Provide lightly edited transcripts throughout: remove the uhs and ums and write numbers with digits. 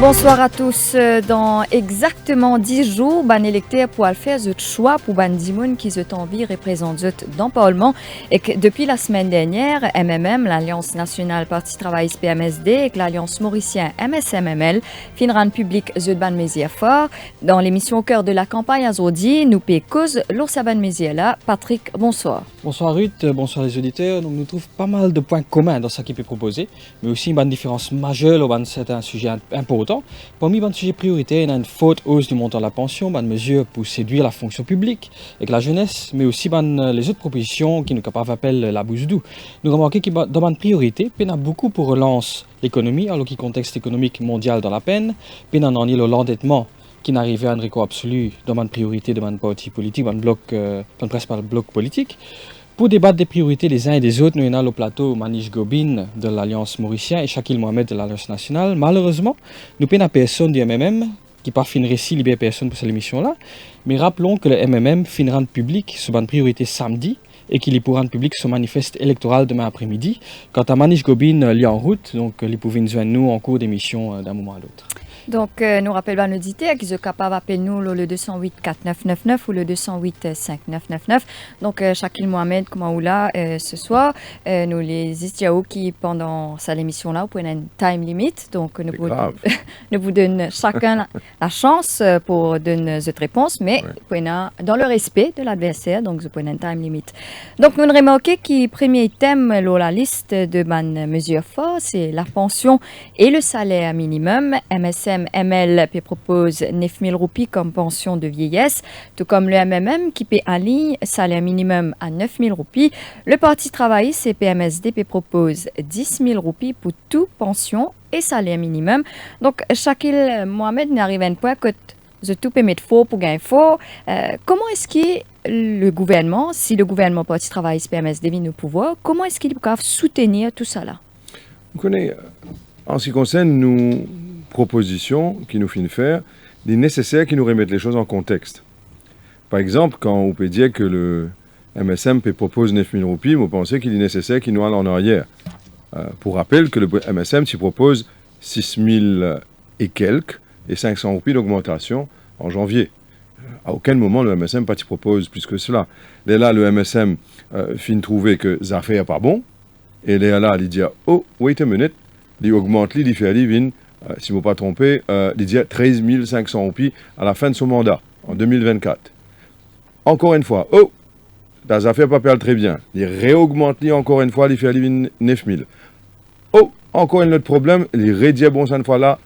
Bonsoir à tous. Dans exactement 10 jours, ban électeur pour faire ce choix pour ban dimoun qui se envie représente dans le Parlement et que depuis la semaine dernière, MMM, l'Alliance nationale Parti travailliste PMSD et que l'Alliance mauricien MSMML finiront public the ban mézier fort. Dans l'émission au cœur de la campagne aujourd'hui, nous paie cause l'ours ban mézier là. Patrick, bonsoir. Bonsoir Ruth, bonsoir les auditeurs. Donc, nous trouvons pas mal de points communs dans ce qui est proposé, mais aussi une différence majeure dans certains sujets importants. Parmi les sujets prioritaires, il y a une forte hausse du montant de la pension, une mesure pour séduire la fonction publique et la jeunesse, mais aussi les autres propositions qui nous capables appellent la bouche douce. Nous remarquons que dans une priorité, il y a beaucoup pour relancer l'économie, alors qu'il y a un contexte économique mondial dans la peine, il y a l'endettement qui n'arrivait à un record absolu dans une priorité de un parti politique, dans le principal bloc politique. Pour débattre des priorités des uns et des autres, nous avons au plateau Manish Gobin de l'Alliance mauricienne et Shakil Mohamed de l'Alliance nationale. Malheureusement, nous n'avons pas personne du MMM qui pas fin récit libérer personne pour cette émission-là. Mais rappelons que le MMM finira en public sur une priorité samedi et qu'il y pourra en public ce manifeste électoral demain après-midi. Quant à Manish Gobin, il est en route, donc il pouvait nous joindre nous en cours d'émission d'un moment à l'autre. Donc, nous rappelons nos auditeurs qu'ils sont capables d'appeler nous le 208 4999 ou le 208 5999. Donc, Shakil Mohamed, comment là ce soir, nous les Istiao qui, pendant cette émission-là, vous prenez une time limit. Donc, nous vous donnons chacun la chance pour donner cette réponse, mais dans le respect de l'adversaire, donc vous prenez une time limit. Donc, nous remarquons que le premier thème dans la liste de mesures fortes, c'est la pension et le salaire minimum. ML propose 9 000 roupies comme pension de vieillesse, tout comme le MMM qui paie en ligne salaire minimum à 9 000 roupies. Le Parti travailliste et PMSD propose 10 000 roupies pour toute pension et salaire minimum. Donc, Shakil Mohamed n'arrive à un point que tout peut mettre faux pour gagner faux. Comment est-ce que le gouvernement, si le gouvernement Parti travailliste PMSD vient au pouvoir, comment est-ce qu'il peut soutenir tout ça là? Vous connaissez, en ce qui concerne nous propositions qui nous finissent faire, il est nécessaire qu'ils nous remettent les choses en contexte. Par exemple, quand on peut dire que le MSM propose 9 000 roupies, vous pensez qu'il est nécessaire qu'il nous aille en arrière. Pour rappel que le MSM s'y propose 6 000 et quelques et 500 roupies d'augmentation en janvier. À aucun moment le MSM pas propose plus que cela. Et là, le MSM finit trouver que ça fait pas bon, et là, il dit « Oh, wait a minute », il augmente, il fait aller, si je ne me pas trompé, il dit 13 500 roupies à la fin de son mandat, en 2024. Encore une fois, les affaires pas perdre très bien. Il réaugmente encore une fois, il fait aller 9 000. Encore un autre problème, il rédit bon cette fois-là,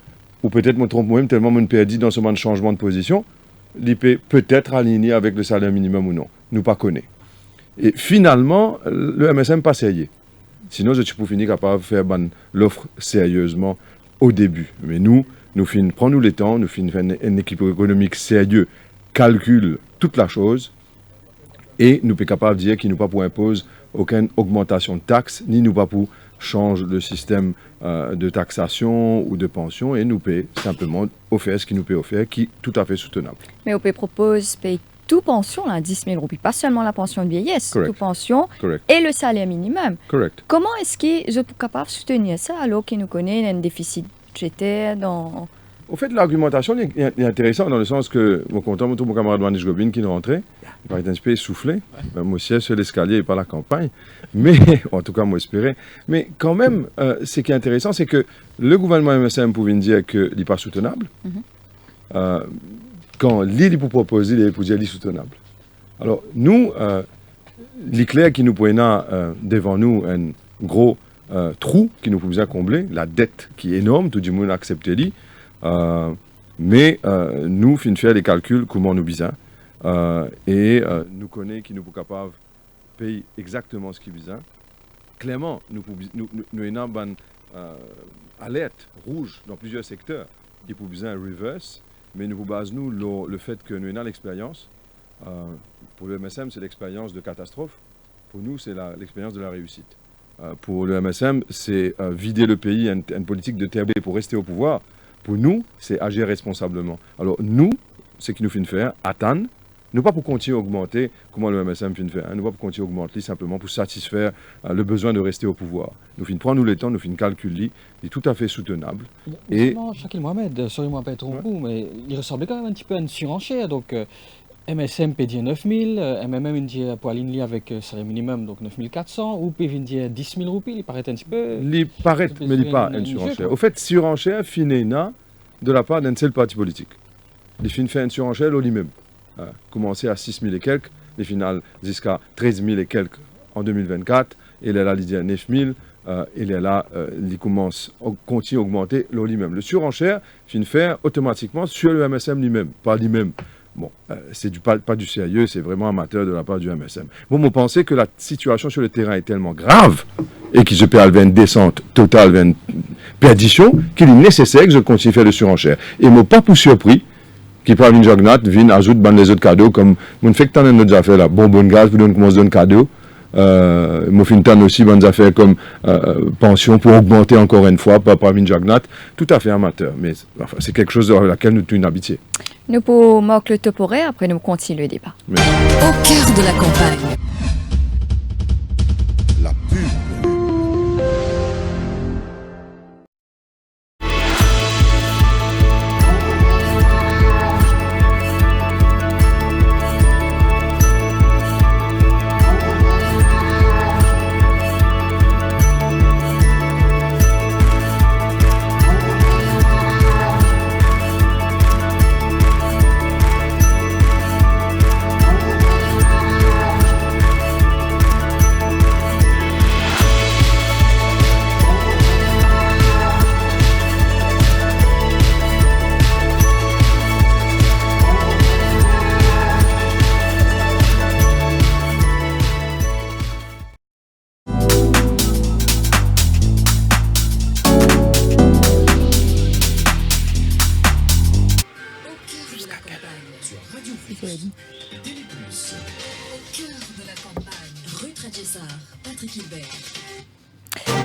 ou peut-être me trompe moi-même, tellement me perdu dans ce moment de changement de position, il peut peut-être aligné avec le salaire minimum ou non. Nous pas connaît. Et finalement, le MSM pas sérieux. Sinon, je suis pour finir capable de faire l'offre sérieusement au début. Mais nous prenons le temps, nous faisons une équipe économique sérieuse, calcule toute la chose, et nous sommes capables de dire qu'il nous pas pour imposer aucune augmentation de taxes, ni nous pas pour changer le système de taxation ou de pension, et nous paye simplement offrir ce qui nous peut offrir, qui est tout à fait soutenable. Mais OP propose paye toute pension, là, 10 000 roupies, pas seulement la pension de vieillesse, toute pension et le salaire minimum. Correct. Comment est-ce que je suis capable de soutenir ça alors qu'il nous connaît un déficit budgétaire dans... Au fait, l'argumentation est intéressante dans le sens que, mon camarade Manish Gobin qui est rentré, il va être un peu essoufflé. Moi aussi, sur l'escalier et pas la campagne. Mais, en tout cas, moi, espérer. Mais quand même, ce qui est intéressant, c'est que le gouvernement MSM pouvait dire qu'il n'est pas soutenable. Quand l'île pour proposer, il est pour dire qu'il est soutenable. Alors, nous, l'éclair qui nous prenait devant nous un gros trou qui nous pouvait combler, la dette qui est énorme, tout du monde accepte lui. Mais nous, finissons faire les calculs comment nous besoin et nous connaissons qui nous sommes capables de payer exactement ce qu'ils besoin. Clairement, nous avons une alerte rouge dans plusieurs secteurs. Il faut besoin reverse, mais nous basons le fait que nous avons l'expérience. Pour le MSM, c'est l'expérience de catastrophe. Pour nous, c'est l'expérience de la réussite. Pour le MSM, c'est vider le pays, une politique de TRB pour rester au pouvoir. Pour nous, c'est agir responsablement. Alors nous, ce qui nous fait faire, attendre, Nous pas pour continuer à augmenter, comment le MSM vient de faire, nous pas pour continuer à augmenter simplement pour satisfaire le besoin de rester au pouvoir. Nous finissons prendre le temps, nous finissons calculer, il est tout à fait soutenable. Et Shakil Mohamed, sorry-moi pas trop, mais il ressemblait quand même un petit peu à une surenchère. Donc MSM peut dire 9 000, MMM il dit pour aligner avec salaire minimum, donc 9 400, ou peut dire 10 000 roupies, il paraît un petit peu... Il paraît, mais il n'est pas une surenchère. Au fait, surenchère, finéna de la part d'un seul parti politique. Il finit faire une surenchère au lui-même. Commencer à 6 000 et quelques, les finales jusqu'à 13 000 et quelques en 2024, et là, il dit à 9 000, et là, il continue à augmenter le lui-même. Le surenchère finit faire automatiquement sur le MSM lui-même, pas lui-même. Bon, c'est pas du sérieux, c'est vraiment amateur de la part du MSM. Bon, vous pensez que la situation sur le terrain est tellement grave et qu'il se perd une descente totale, une perdition, qu'il est nécessaire que je continue à faire de surenchère. Et moi, pas pour surpris, qui parle une jognat, viennent ajouter les autres cadeaux, comme, mon fait que tant d'autres affaires là, bonbon de gaz, pour donner commence donner cadeau. Moi, fin tant aussi bonnes affaires comme pension pour augmenter encore une fois, pas une jognat, tout à fait amateur. Mais enfin, c'est quelque chose dans laquelle nous sommes habitués. Nous pouvons marquer le toporé, après nous continuons le débat. Au cœur de la campagne. La pub.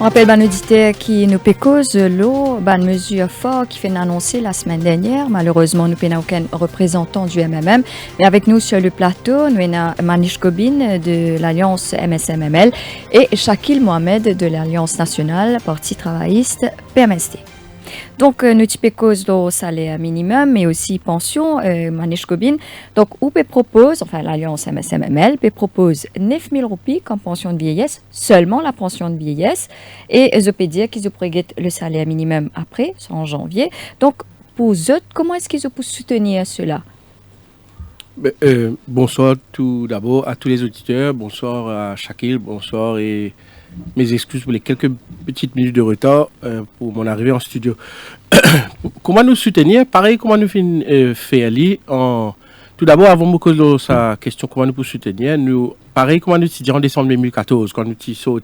On rappelle ben auditeur qui nous peut cause l'eau, ben mesure forte qui fait annoncer la semaine dernière. Malheureusement, nous n'avons aucun représentant du MMM. Mais avec nous sur le plateau, nous avons Manish Gobin de l'Alliance MSM-ML et Shakil Mohamed de l'Alliance nationale Parti travailliste PMSD. Donc, nous typons cause le salaire minimum, mais aussi pension, Manish Gobin. Donc, UP propose, enfin l'Alliance MSM-ML, propose 9 000 roupies comme pension de vieillesse, seulement la pension de vieillesse. Et je peux dire qu'ils ont le salaire minimum après, c'est en janvier. Donc, pour eux, comment est-ce qu'ils ont pu soutenir cela? Bonsoir tout d'abord à tous les auditeurs, bonsoir à Shakil, bonsoir et mes excuses pour les quelques petites minutes de retard pour mon arrivée en studio. Comment nous soutenir? Pareil, comment nous faire tout d'abord, avant de poser sa question, comment nous pouvons soutenir? Pareil, comment nous dire en décembre 2014, quand nous tirons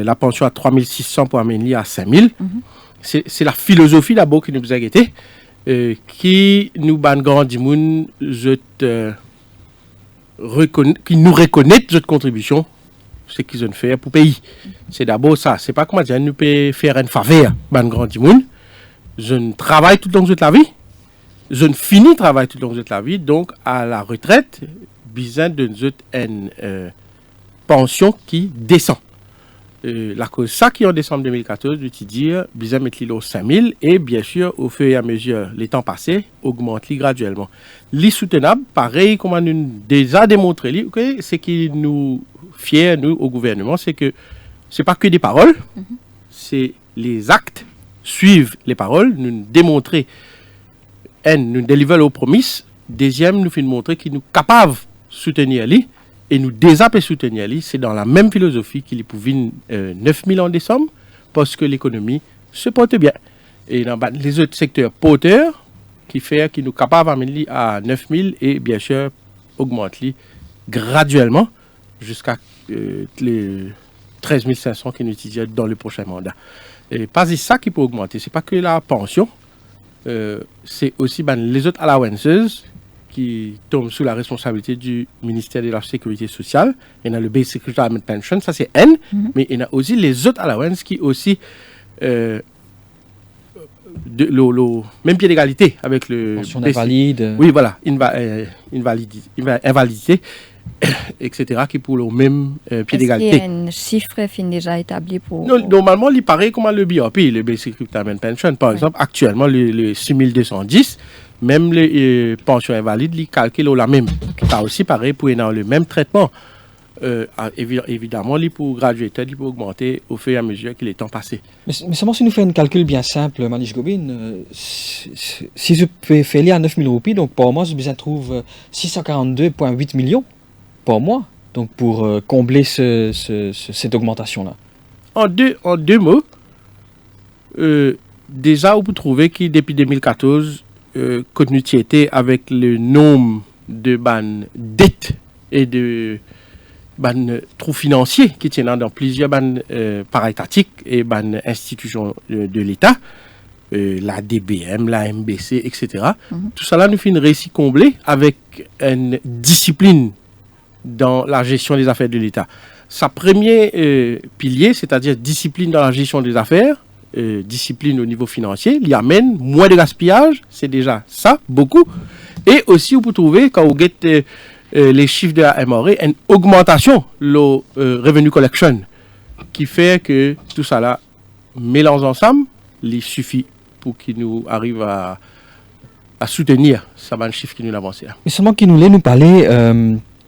la pension à 3 600 pour amener à 5 000. C'est la philosophie d'abord qui nous a guetté. Qui nous ban grand dimoun qui nous reconnaît notre contribution, ce qu'ils ont fait pour le pays. C'est d'abord ça. C'est pas comment dire, nous peut faire une faveur ban grand dimoun. Je ne travaille tout le long de la vie. Je ne finis travail tout le long de la vie. Donc à la retraite, besoin de une pension qui descend. La cause ça qui en décembre 2014, je te dis, besoin de mettre l'île au 5 000 et bien sûr, au fur et à mesure, les temps passés, augmente graduellement. L'issoutenable, pareil, comme on nous déjà démontré, okay, c'est qui nous fier, nous, au gouvernement, c'est que c'est pas que des paroles, c'est les actes suivent les paroles, nous démontrer, nous délivrer aux promesses. Deuxième, nous faisons montrer qu'ils nous capables de soutenir lui. Et nous désappeler soutenir lui, c'est dans la même philosophie qu'il pouvait 9 000 en décembre, parce que l'économie se porte bien. Et dans les autres secteurs porteurs, qui nous capables d'amener à 9 000 et bien sûr augmente graduellement jusqu'à les 13 500 qui nous utilisent dans le prochain mandat. Et pas ça qui peut augmenter, c'est pas que la pension, c'est aussi les autres allowances qui tombe sous la responsabilité du ministère de la Sécurité sociale. Il y a le Basic Retirement Pension, ça c'est N, mais il y a aussi les autres allowances qui aussi même pied d'égalité avec le Pension d'invalide. Oui, voilà, invalidité, etc., qui pour le même pied Est-ce qu'il y d'égalité. a un chiffre fin déjà établi pour... Normalement, il paraît comme le BRP, le Basic Retirement Pension, par exemple, actuellement, le 6210, même les pensions invalides, ils calculent la même. Ça aussi pareil pour avoir le même traitement. Évidemment, pour graduer, il peut augmenter au fur et à mesure que les temps passent. Mais seulement si nous faisons un calcul bien simple, Manish Gobin, si je peux faire à 9 000 roupies, donc par mois, je trouve 642,8 millions par mois, donc pour combler cette augmentation-là. En deux mots, déjà, vous pouvez trouver que depuis 2014, contenu tiété avec le nombre de bannes dettes et de trous financiers qui tiennent dans plusieurs bannes paraétatiques et bannes institutions de l'État, la DBM, la MBC, etc. Tout ça là nous fait une récit comblé avec une discipline dans la gestion des affaires de l'État. Sa premier pilier, c'est-à-dire discipline dans la gestion des affaires, discipline au niveau financier, il y amène moins de gaspillage, c'est déjà ça, beaucoup. Et aussi, vous pouvez trouver, quand vous guettez les chiffres de la MRE, une augmentation, le revenue collection, qui fait que tout ça là, mélange ensemble, il suffit pour qu'il nous arrive à soutenir ça va un chiffre qui nous avance là. Mais seulement qu'il nous parler,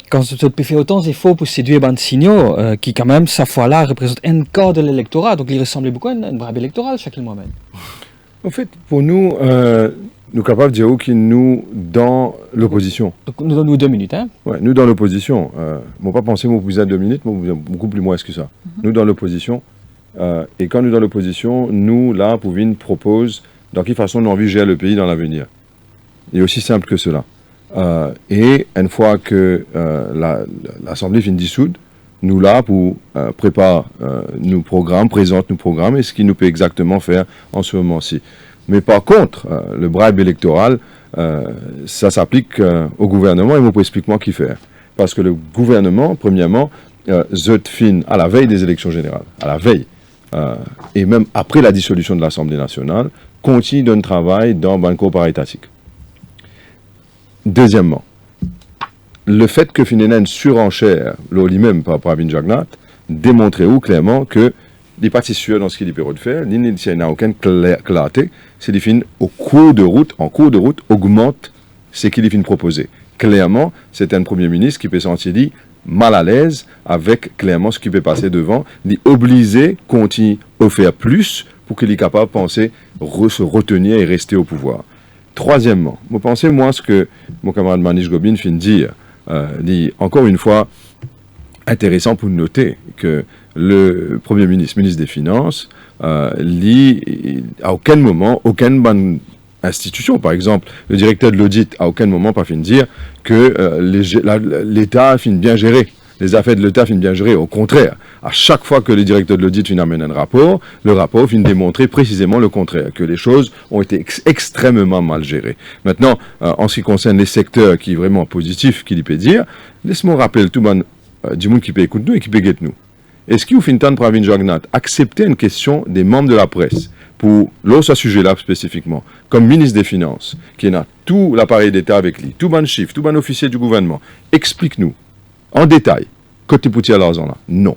quand tu peux faire autant d'efforts pour séduire des signaux, qui quand même, sa fois-là, représente un quart de l'électorat, donc il ressemblait beaucoup à une brave électorale, chacun moi-même. En fait, pour nous, nous sommes capables de dire que nous, dans l'opposition. Donc nous donnons 2 minutes, hein. Ouais, nous, dans l'opposition, moi, pas penser, moi, vous êtes 2 minutes, moi, vous êtes beaucoup plus moins que ça. Nous, dans l'opposition, et quand nous, dans l'opposition, nous, là, pour venir propose dans quelle façon nous envisageons le pays dans l'avenir. Il est aussi simple que cela. Et une fois que l'Assemblée finit dissoudre, nous là pour préparer nos programmes, présente nos programmes et ce qu'il nous peut exactement faire en ce moment-ci. Mais par contre, le bribe électoral, ça s'applique au gouvernement et moi pour expliquer moi qui faire. Parce que le gouvernement, premièrement, zut fin à la veille des élections générales, à la veille, et même après la dissolution de l'Assemblée nationale, continue d'un travail dans le corps étatique. Deuxièmement, le fait que finalement une surenchère, lui-même par rapport à Pravin Jagnat, démontrait clairement que il n'est pas si sûr dans ce qu'il peut faire, il n'a aucune clarté, c'est qu'il en cours de route, augmente ce qu'il finit proposer. Clairement, c'est un Premier ministre qui peut se sentir dit mal à l'aise avec clairement ce qui peut passer devant, dit obligé, continue à faire plus pour qu'il est capable de penser, se retenir et rester au pouvoir. Troisièmement, vous pensez, moi, ce que mon camarade Manish Gobin vient de dire, encore une fois, intéressant pour noter que le Premier ministre, ministre des Finances, à aucun moment, aucune bonne institution, par exemple, le directeur de l'audit, à aucun moment pas fini de dire que l'État finit bien géré. Les affaires de l'État finissent bien gérées. Au contraire, à chaque fois que le directeur de l'audit finit amène un rapport, le rapport finit démontrer précisément le contraire, que les choses ont été extrêmement mal gérées. Maintenant, en ce qui concerne les secteurs qui sont vraiment positifs, qu'il peut dire, laisse-moi rappeler tout le monde, du monde qui peut écouter nous et qui peut guetter nous. Est-ce qu'il faut entendre Pravin Jagnat accepter une question des membres de la presse pour l'autre sujet-là spécifiquement, comme ministre des Finances, qui a tout l'appareil d'État avec lui, tout bon chiffre, tout bon officier du gouvernement, explique-nous en détail, côté pour tirer l'argent là. Non.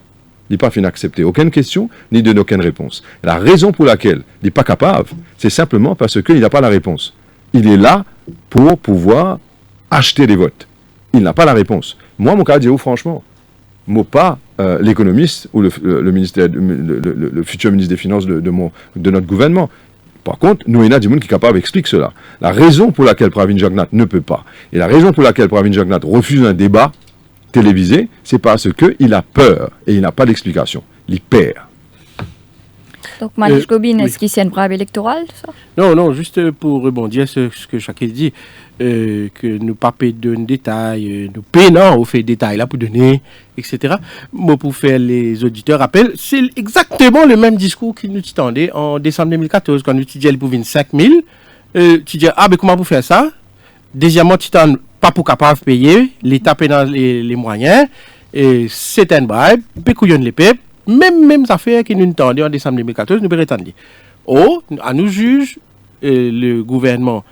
Il n'est pas fin d'accepter aucune question, ni de donner aucune réponse. La raison pour laquelle il n'est pas capable, c'est simplement parce qu'il n'a pas la réponse. Il est là pour pouvoir acheter des votes. Il n'a pas la réponse. Moi, mon cas, dis-vous franchement, moi pas l'économiste ou le ministère, le futur ministre des Finances de notre gouvernement. Par contre, nous, il y a des gens qui sont capables d'expliquer cela. La raison pour laquelle Pravin Jagnat ne peut pas, et la raison pour laquelle Pravin Jagnat refuse un débat télévisé, c'est parce qu'il a peur et il n'a pas d'explication. Il perd. Donc, Manish Gobin, est-ce qu'il y a une brave électorale, ça? Non, juste pour rebondir sur ce que chacun dit, que nous pas donner détails, nous payons au fait détails là pour donner, etc. Moi, pour faire les auditeurs rappel, c'est exactement le même discours qui nous tendait en décembre 2014, quand nous étudions pour 25 000. Tu dis, mais comment vous faire ça? Deuxièmement, tu t'en pas pour capable de payer, l'État paie dans les moyens, et c'est un bribe, pécouillonne les peuples, même affaire qui nous tendait en décembre 2014, nous pouvons rétendre. À nous juges, le gouvernement,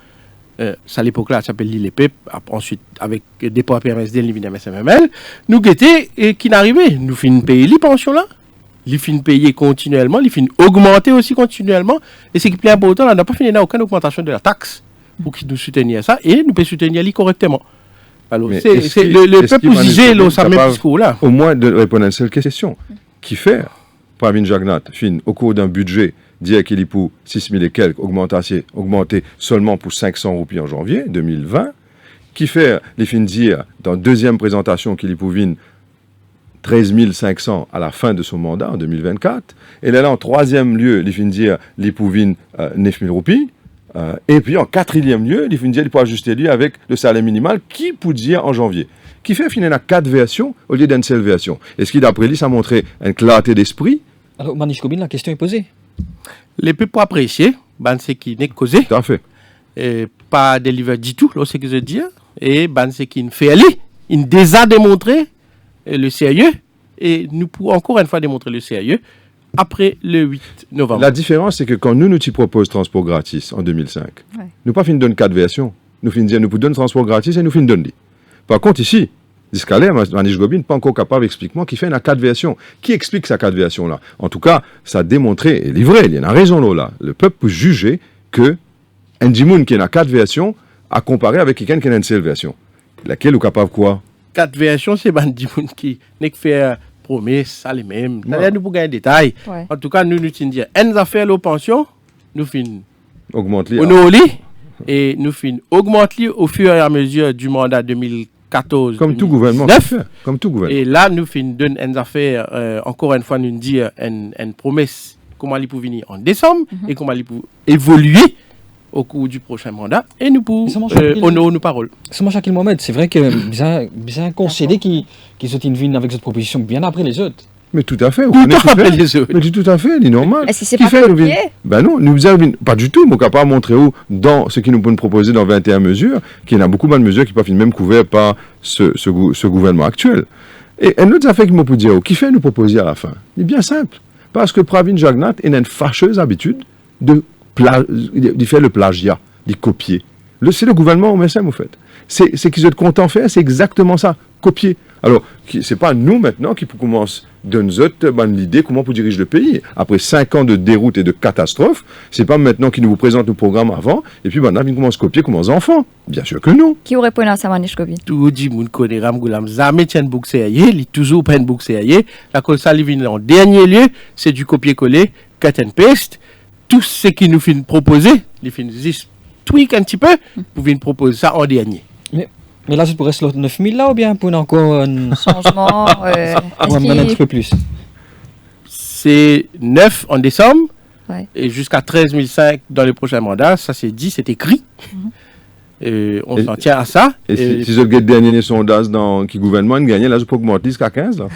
ça à l'époque là, ça s'appelle l'ILEP, ensuite avec dépôt PMSD, MSMML, nous guettait et qui n'arrivait. Nous finissons payer les pensions là, les finissons payer continuellement, les finissons augmenter aussi continuellement. Et ce qui est plus important, on n'a pas fini aucune augmentation de la taxe pour qu'ils nous soutenir ça et nous pouvons soutenir les correctement. Alors, Mais c'est le peuple jugé là, ça même discours là. Au moins de répondre à une seule question. Qui fait, Pravin Jagnat, au cours d'un budget, dire qu'il est pour 6 000 et quelques, augmenté seulement pour 500 roupies en janvier 2020, qui fait, les fins dire, dans deuxième présentation, qu'il est pour 13 500 à la fin de son mandat en 2024, et là, en troisième lieu, les fins dire, les pour 9 000 roupies, et puis en quatrième lieu, les fins dire, il peut ajuster lui avec le salaire minimal, qui peut dire en janvier. Qui fait finalement 4 versions au lieu d'une seule version. Est-ce qu'il, d'après lui, ça montrait une clarté d'esprit? Alors, Manish Gobin, la question est posée. Les peuples appréciés, c'est qui n'est causé. Tout à fait. Et pas délivré du tout, c'est ce que je veux dire. Et c'est qui ne fait aller. Il déjà démontré le sérieux. Et nous pouvons encore une fois démontrer le sérieux après le 8 novembre. La différence, c'est que quand nous t'y proposons transport gratis en 2005, nous pas fin de donner 4 versions. Nous fin de dire, nous pouvons donner transport gratis et nous fin de donner. Par contre, ici, Discalaire, Manish Gobin n'est pas encore capable d'expliquer qui fait une 4 versions. Qui explique sa 4 versions-là? En tout cas, ça a démontré, et livré, il y en a raison là. Le peuple peut juger que un Jimoun qui a 4 versions à comparer avec quelqu'un qui a une seule version. Laquelle est capable quoi? 4 versions, c'est un Jimoun qui n'est que fait promesse, ça les mêmes. D'ailleurs, nous pouvons gagner des détails. Ouais. En tout cas, nous disons dire, une affaire aux pensions, nous finissons. Augmente-les. Et nous finissons augmenter au fur et à mesure du mandat 2014. Comme tout gouvernement. Comme tout gouvernement. Et là, nous finissons donner une affaire, encore une fois, nous dire une promesse, comment il peut venir en décembre et comment il peut évoluer au cours du prochain mandat. Et nous pouvons honorer nos paroles. C'est moi, Shakil Mohamed, c'est vrai que bien concédé qu'ils ont une vie avec cette proposition bien après les autres. Mais tout à fait. Vous Tout connaissez après fait. les autres. Mais tout à fait, c'est normal. Est-ce que c'est Qui pas fait, nous, copié? Ben non, nous avons pas du tout. Mon capable montrer où dans ce qu'ils nous peuvent proposer dans 21 mesures, qu'il y en a beaucoup de mesures qui peuvent être même couvertes par ce gouvernement actuel. Et une autre affaire qui m'a pu dire, qui fait nous proposer à la fin? C'est bien simple. Parce que Pravin Jagnat a une fâcheuse habitude de faire le plagiat, de copier. C'est le gouvernement au MSM, au fait. C'est qu'ils sont contents de faire, c'est exactement ça, copier. Alors, c'est pas nous maintenant qui commençons de nous autres l'idée comment on dirige le pays. Après 5 ans de déroute et de catastrophe, c'est pas maintenant qu'ils nous présente le programme avant, et puis maintenant ils commencent à copier comme des enfants. Bien sûr que non. Qui aurait répondu à ça, Manish Gobin? Tout le monde connaît Ramgoulam. Jamais tient book sérieux, il est toujours pas une book sérieux. La cause ça, en dernier lieu, c'est du copier-coller, cut and paste. Tout ce qui nous fait proposer, les fait juste tweak un petit peu, pour venir proposer ça en dernier. Mais là, c'est pour rester 9 000 là ou bien pour encore un Changement. un petit peu plus? C'est 9 en décembre Ouais. et jusqu'à 13 500 dans le prochain mandat. Ça, c'est dit, c'est écrit. On s'en tient à ça. Et si je regarde le dernier sondage qui gouvernement a gagné, là, je peux augmenter jusqu'à 15. Là.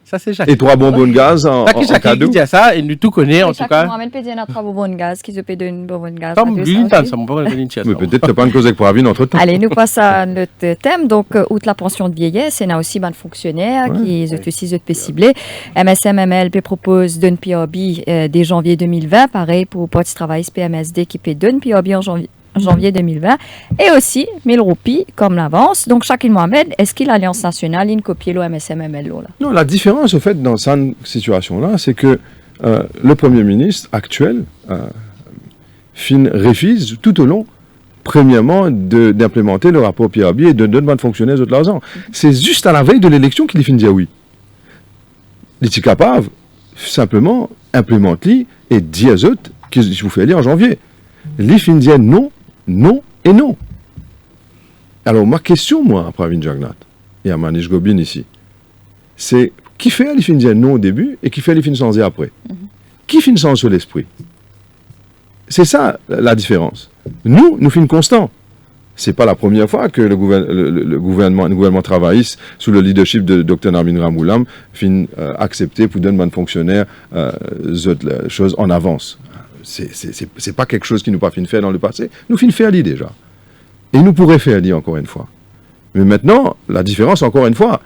Ça, c'est chaque. Et 3 bonbons de gaz en cadeau. Qui dit ça et nous tout connaît en tout cas. Moi, je vais notre bonbon de gaz, qui se paie d'une bonbon de gaz. Comme Lintan, ça m'a pas donné une chasse. Mais peut-être que pas une cause avec Pravin entre temps. Allez, nous passons à notre thème. Donc, outre la pension de vieillesse, il y a aussi des fonctionnaires qui sont aussi ciblés. MSM-MLP propose d'un POB dès janvier 2020. Pareil pour Pots Travail PMSD qui paie d'un POB en janvier 2020. Et aussi 1000 roupies comme l'avance. Donc, Shakil Mohamed, est-ce qu'il l'Alliance nationale, il copie le MSM-ML là? Non, la différence, au fait, dans cette situation-là, c'est que le Premier ministre actuel refuse tout au long, premièrement, d'implémenter le rapport Pierre-Bier et de donner de fonctionnaires de l'argent. C'est juste à la veille de l'élection qu'il finit de dire oui. Il est capable, simplement, implémenter et dire aux autres qu'il vous fait aller en janvier. Il finit de dire non, non et non. Alors, ma question, moi, à Pravin Jagnat et à Manish Gobin ici, c'est qui fait les fins dire non au début et qui fait les fins sans dire après. Qui finit sans sur l'esprit? C'est ça la différence. Nous finissons constants. C'est pas la première fois que le gouvernement travailliste sous le leadership de Dr Narmin Ramgoulam finit accepter pour donner un fonctionnaire choses en avance. C'est pas quelque chose qui nous pas fin faire dans le passé. Nous fin faire l'idée déjà. Et nous pourrions faire l'idée encore une fois. Mais maintenant, la différence encore une fois,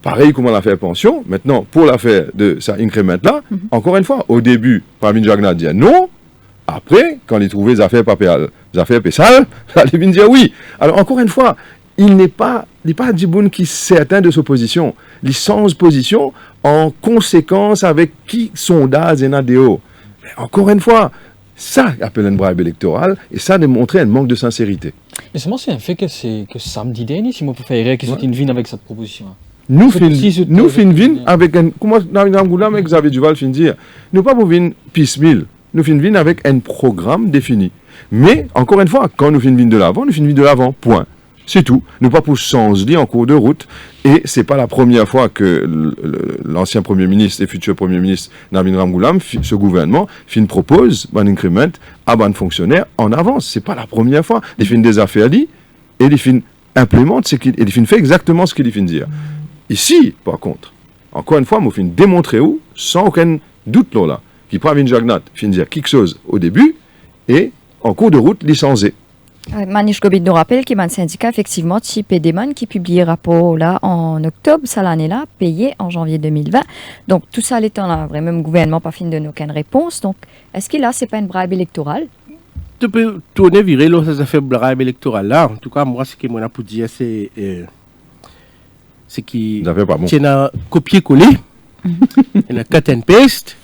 pareil comme on a fait pension, maintenant pour l'affaire de ça increment là, encore une fois, au début, Pravin Jagnat dit non, Après, quand il trouvait les affaires sales, il vient dire oui. Alors, encore une fois, il n'est pas Djiboun qui est certain de sa position. Il change position en conséquence avec qui sondage et nadéo. Encore une fois, ça appelle un bribe électoral et ça démontrait un manque de sincérité. Mais c'est un fait que samedi dernier, si moi préférerais qu'ils soient une vigne avec cette proposition. Nous finissons avec un. Comment avec Xavier Duval fin dire, nous pas pour venir piecemeal. Nous finissons avec un programme défini. Mais, encore une fois, quand nous finissons de l'avant, nous finissons de l'avant, point. C'est tout. Nous pas pour changer en cours de route. Et c'est pas la première fois que l'ancien Premier ministre et futur Premier ministre Navin Ramgoolam, ce gouvernement, propose un increment à un fonctionnaire en avance. C'est pas la première fois. Il fait des affaires et il implémente il fait exactement ce qu'il fait dire. Ici, par contre, encore une fois, je vais démontrer où, sans aucun doute là, qui prend une jagnat, fin dire quelque chose au début et en cours de route licencié. Manish Gobit nous rappelle qu'il y a un syndicat effectivement type Edeman qui publie un rapport là en octobre, ça l'année-là, payé en janvier 2020. Donc tout ça l'étant là, vraiment le gouvernement pas fin de donner aucune réponse. Donc est-ce que là c'est pas une bribe électorale? Tu peux tourner virer là, ça fait bribe électorale là. En tout cas, moi ce que moi pour dire c'est qu'il y a un copier-coller, il y a un cut and paste,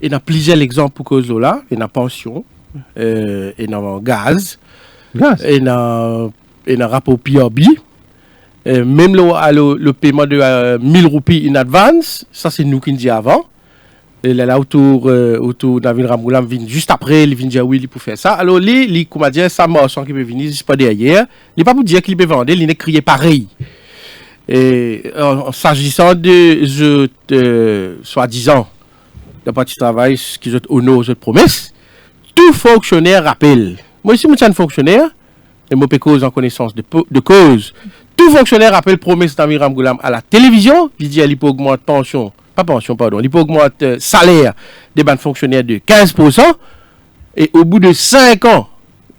il y a plusieurs exemples pour cause là, il y a pension, il y a gaz. Il y a un rapport PRB. Même le paiement de 1000 roupies in advance, ça c'est nous qui nous dit avant. Et là, autour Navin Ramgoolam vient juste après, il vient dire oui, il peut faire ça. Alors, comme dire, ça marchand qui peut venir, c'est pas derrière. Il n'est pas pour dire qu'il peut vendre, il est crié pareil. Et s'agissant de soi-disant, de parti travail, ce qui est honneur, cette promesse, tout fonctionnaire rappelle. Moi, ici, je suis un fonctionnaire, et je peux cause en connaissance de cause. Tout fonctionnaire rappelle promesse d'Navin Ramgoolam à la télévision, il dit qu'il peut augmenter il peut augmenter salaire des bandes fonctionnaires de 15%, et au bout de 5 ans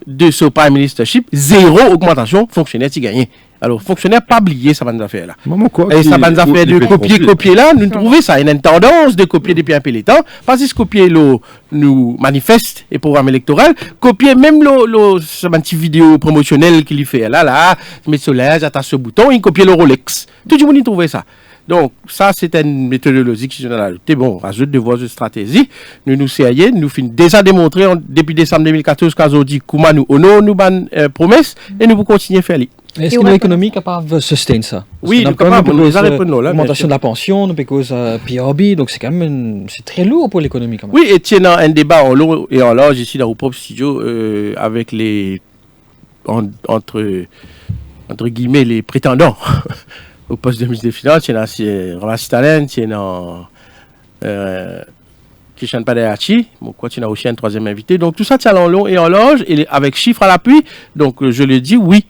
de ce Prime Ministership, 0 augmentation fonctionnaire qui gagne. Alors, fonctionnaire, pas oublier ça, bonne affaire là. Et ça, bonne affaire de copier là, nous trouvons ça. Il y a une tendance de copier depuis un peu de temps. Parce que copier nous manifeste et programme électoral, copier même ce petit vidéo promotionnel qu'il fait là, mettre solaire, j'attache ce bouton, il copie le Rolex. Tout le monde y trouvait ça. Donc, ça, c'est une méthodologie qui est adoptée. Bon, rajoute de voies de stratégie. Nous essayons, nous finissons déjà démontré depuis décembre 2014 quand on dit comment nous honorons nos promesses et nous pouvons continuer à faire. Est-ce que l'économie est capable de soutenir ça? Oui, nous sommes capables. L'augmentation de la pension, nous payons PRB, donc c'est quand même c'est très lourd pour l'économie quand même. Oui, et tiens, un débat en long et en large ici dans vos propres studios avec entre guillemets les prétendants au poste de ministre des Finances. Il y a Ramassi Talent, il y a Kishan Padehachi, quoi, tu as aussi un troisième invité. Donc tout ça tient en long et en large, et avec chiffres à l'appui. Donc je le dis, oui.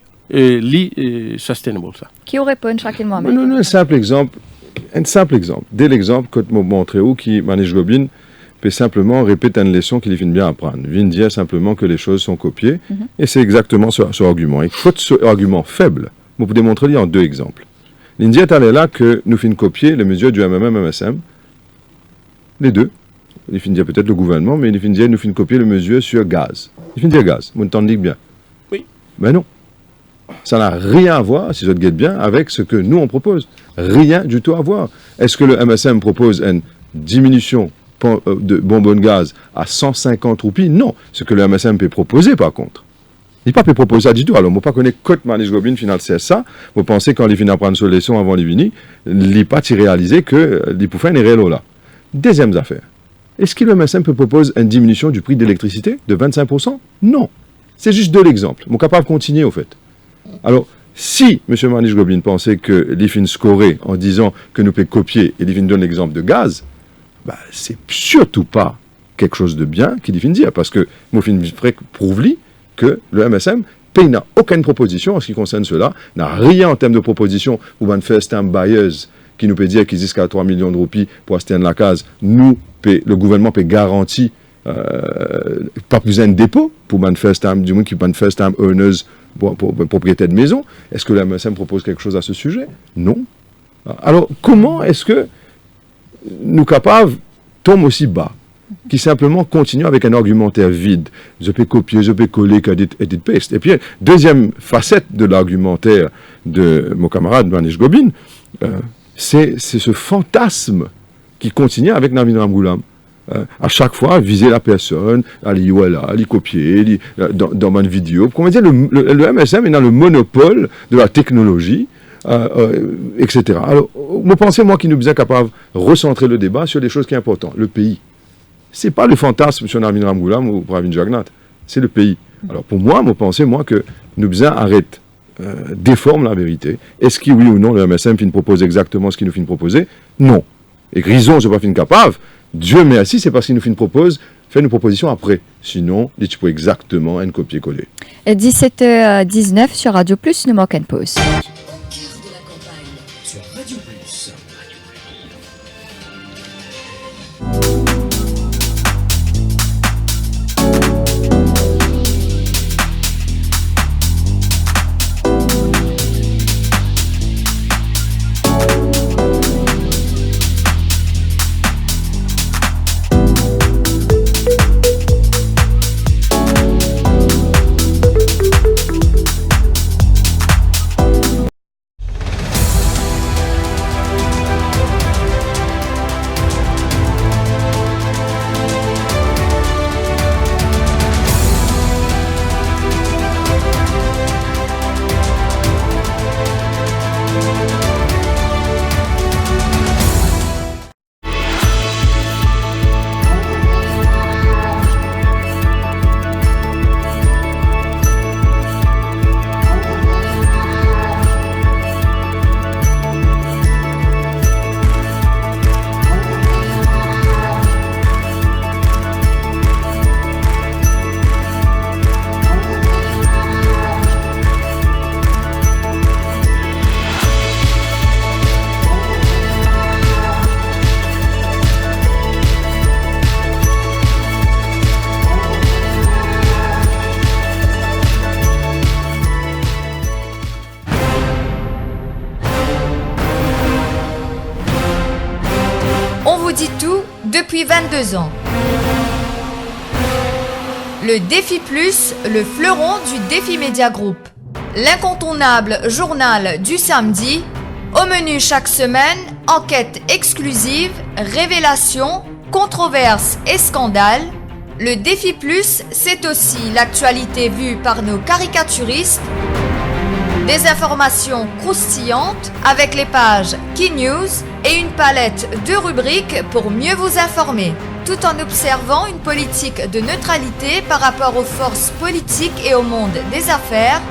Sustainable ça. Qui aurait pas une chacun moi Non, un simple exemple. Dès l'exemple que je montré où qui Manish Gobin peut simplement répéter une leçon qu'il vient bien apprendre. Il vient dire simplement que les choses sont copiées et c'est exactement ce argument. Et quand ce argument faible, vous pouvez démontrer en 2 exemples. L'India est là que nous finissons copier les mesures du MMM-MSM, les deux. Il finit dire peut-être le gouvernement, mais il finit dire nous finissons copier les mesures sur gaz. Il finit dire gaz. Vous entendez bien? Oui. Ben non. Ça n'a rien à voir, si je te guette bien, avec ce que nous on propose. Rien du tout à voir. Est-ce que le MSM propose une diminution de bonbonne gaz à 150 roupies? Non. Ce que le MSM peut proposer par contre. Il ne peut pas proposer ça du tout. Alors, je ne connais pas que Manish Gobin final c'est ça. Vous pensez quand il finit à prendre sur leçon avant les vini, il n'a pas réalisé que il peut faire une réelle là. Deuxième affaire. Est-ce que le MSM peut proposer une diminution du prix d'électricité de 25%? Non. C'est juste de l'exemple. Je suis capable de continuer au fait. Alors, si M. Manish Gobin pensait que l'IFIN scorait en disant que nous pouvons copier et l'IFIN donne l'exemple de gaz, bah, c'est surtout pas quelque chose de bien qu'il l'IFIN dit, parce que l'IFIN prouve que le MSM n'a aucune proposition en ce qui concerne cela, n'a rien en termes de proposition pour un first time buyers qui nous peut dire qu'ils disent qu'à 3 millions de roupies pour acheter la case, le gouvernement peut garantir pas besoin de dépôt pour un first time, du moins qui un first time owners pour propriétaire de maison. Est-ce que la MSM propose quelque chose à ce sujet? Non. Alors, comment est-ce que nous capables tombent aussi bas? qui simplement continuent avec un argumentaire vide. Je peux copier, je peux coller, edit, paste. Et puis, deuxième facette de l'argumentaire de mon camarade Manish Gobin, c'est ce fantasme qui continue avec Navin Ramgoolam. À chaque fois, viser la personne, aller voilà, aller copier, dans une vidéo. Comment dire, le MSM est dans le monopole de la technologie, etc. Alors, vous pensez, moi, qu'il nous est capable de recentrer le débat sur des choses qui sont importantes. Le pays. C'est pas le fantasme sur Navin Ramgoolam ou Pravin Jagnnath, c'est le pays. Alors, pour moi, vous pensez, moi, que nous arrête, déforme la vérité. Est-ce que, oui ou non, le MSM fin propose exactement ce qu'il nous fin proposer? Non. Et Grison, c'est pas fin capable. Dieu merci, c'est parce qu'il nous fait une proposition après. Sinon, tu peux exactement un copier-coller. 17h19 sur Radio Plus, nous manquons une pause. Au cœur de la campagne. Sur Radio Plus. dit tout depuis 22 ans. Le Défi Plus, le fleuron du Défi Média Group. L'incontournable journal du samedi. Au menu chaque semaine, enquêtes exclusives, révélations, controverses et scandales. Le Défi Plus, c'est aussi l'actualité vue par nos caricaturistes. Des informations croustillantes avec les pages Key News et une palette de rubriques pour mieux vous informer, tout en observant une politique de neutralité par rapport aux forces politiques et au monde des affaires.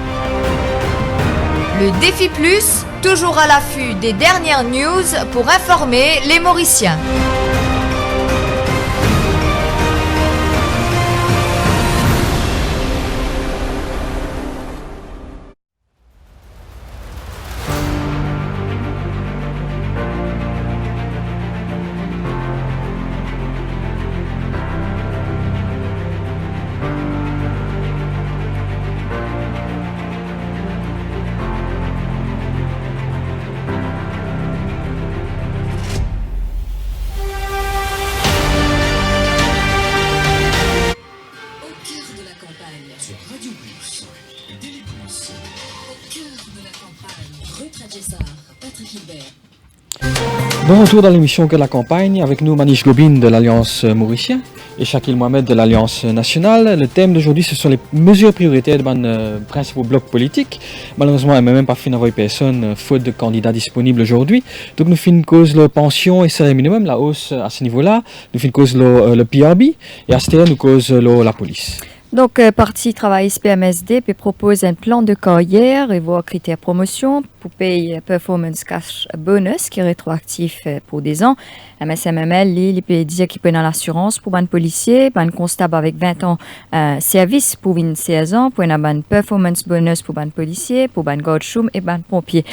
Le Défi Plus, toujours à l'affût des dernières news pour informer les Mauriciens. Bon retour dans l'émission Que de la campagne, avec nous Manish Gobin de l'Alliance Mauricien et Shakil Mohamed de l'Alliance Nationale. Le thème d'aujourd'hui, ce sont les mesures prioritaires de nos principaux blocs politiques. Malheureusement, elle n'a même pas fait d'envoyer personne, faute de candidats disponibles aujourd'hui. Donc nous finissons cause la pension et salaire minimum, la hausse à ce niveau-là. Nous finissons cause le PRB et à ce terrain, nous cause la police. Donc, Parti travailliste PMSD propose un plan de carrière et voire critères promotion pour payer performance cash bonus qui est rétroactif pour des ans. MSMML, il peut dire qu'il peut dans l'assurance pour un policier, un constable avec 20 ans service pour 16 ans, pour un performance bonus pour un policier, pour un garde choum et un pompier.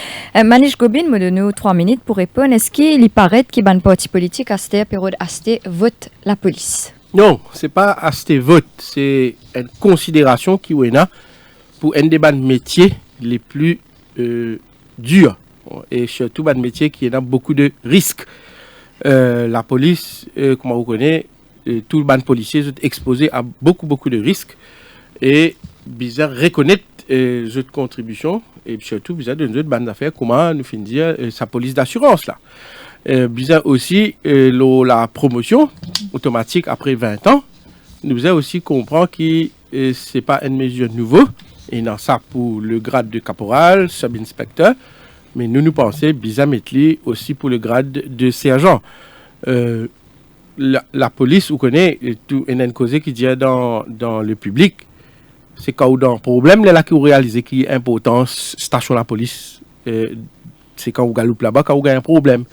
Manish Gobin me donne 3 minutes pour répondre. Est-ce qu'il paraît qu'il y a un parti politique à cette période vote la police? Non, ce n'est pas à ce vote, c'est une considération qui est là pour un des métiers les plus durs et surtout un métier qui a beaucoup de risques. La police, comme on connaît, tout le ban policier est exposé à beaucoup de risques et bizarre reconnaître cette contribution et surtout bizarre de notre ban d'affaires comment nous finit dire sa police d'assurance là. Bizarre aussi la promotion automatique après 20 ans. Nous avons aussi comprend que c'est pas une mesure nouvelle et dans ça pour le grade de caporal, sub-inspecteur, mais nous pensons bizarre mettre aussi pour le grade de sergent. La police, vous connaissez, tout une cause qui dit dans le public, c'est quand on a un problème, là qui vous réalisez qui est important, station la police, c'est quand vous galoupez là-bas, quand vous avez un problème.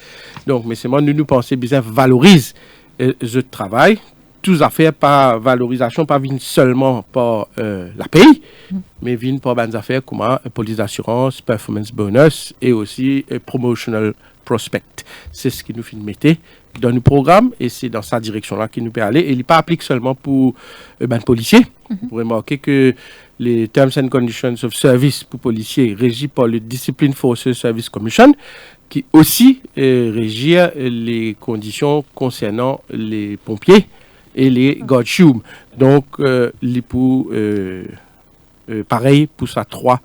Donc, mais c'est moi, nous pensons bien valorise ce travail, tous affaires par valorisation, pas viennent seulement par la paye, mais viennent par des affaires comme police d'assurance, performance bonus et aussi promotional prospect. C'est ce qui nous fait mettre dans le programme et c'est dans sa direction-là qu'il nous peut aller. Et il n'est pas appliqué seulement pour les policiers. Vous pourrez remarquer que les Terms and Conditions of Service pour policiers régis par le Discipline Forces Service Commission qui aussi régit les conditions concernant les pompiers et les guard-shoes. Donc, pareil pour ça, 3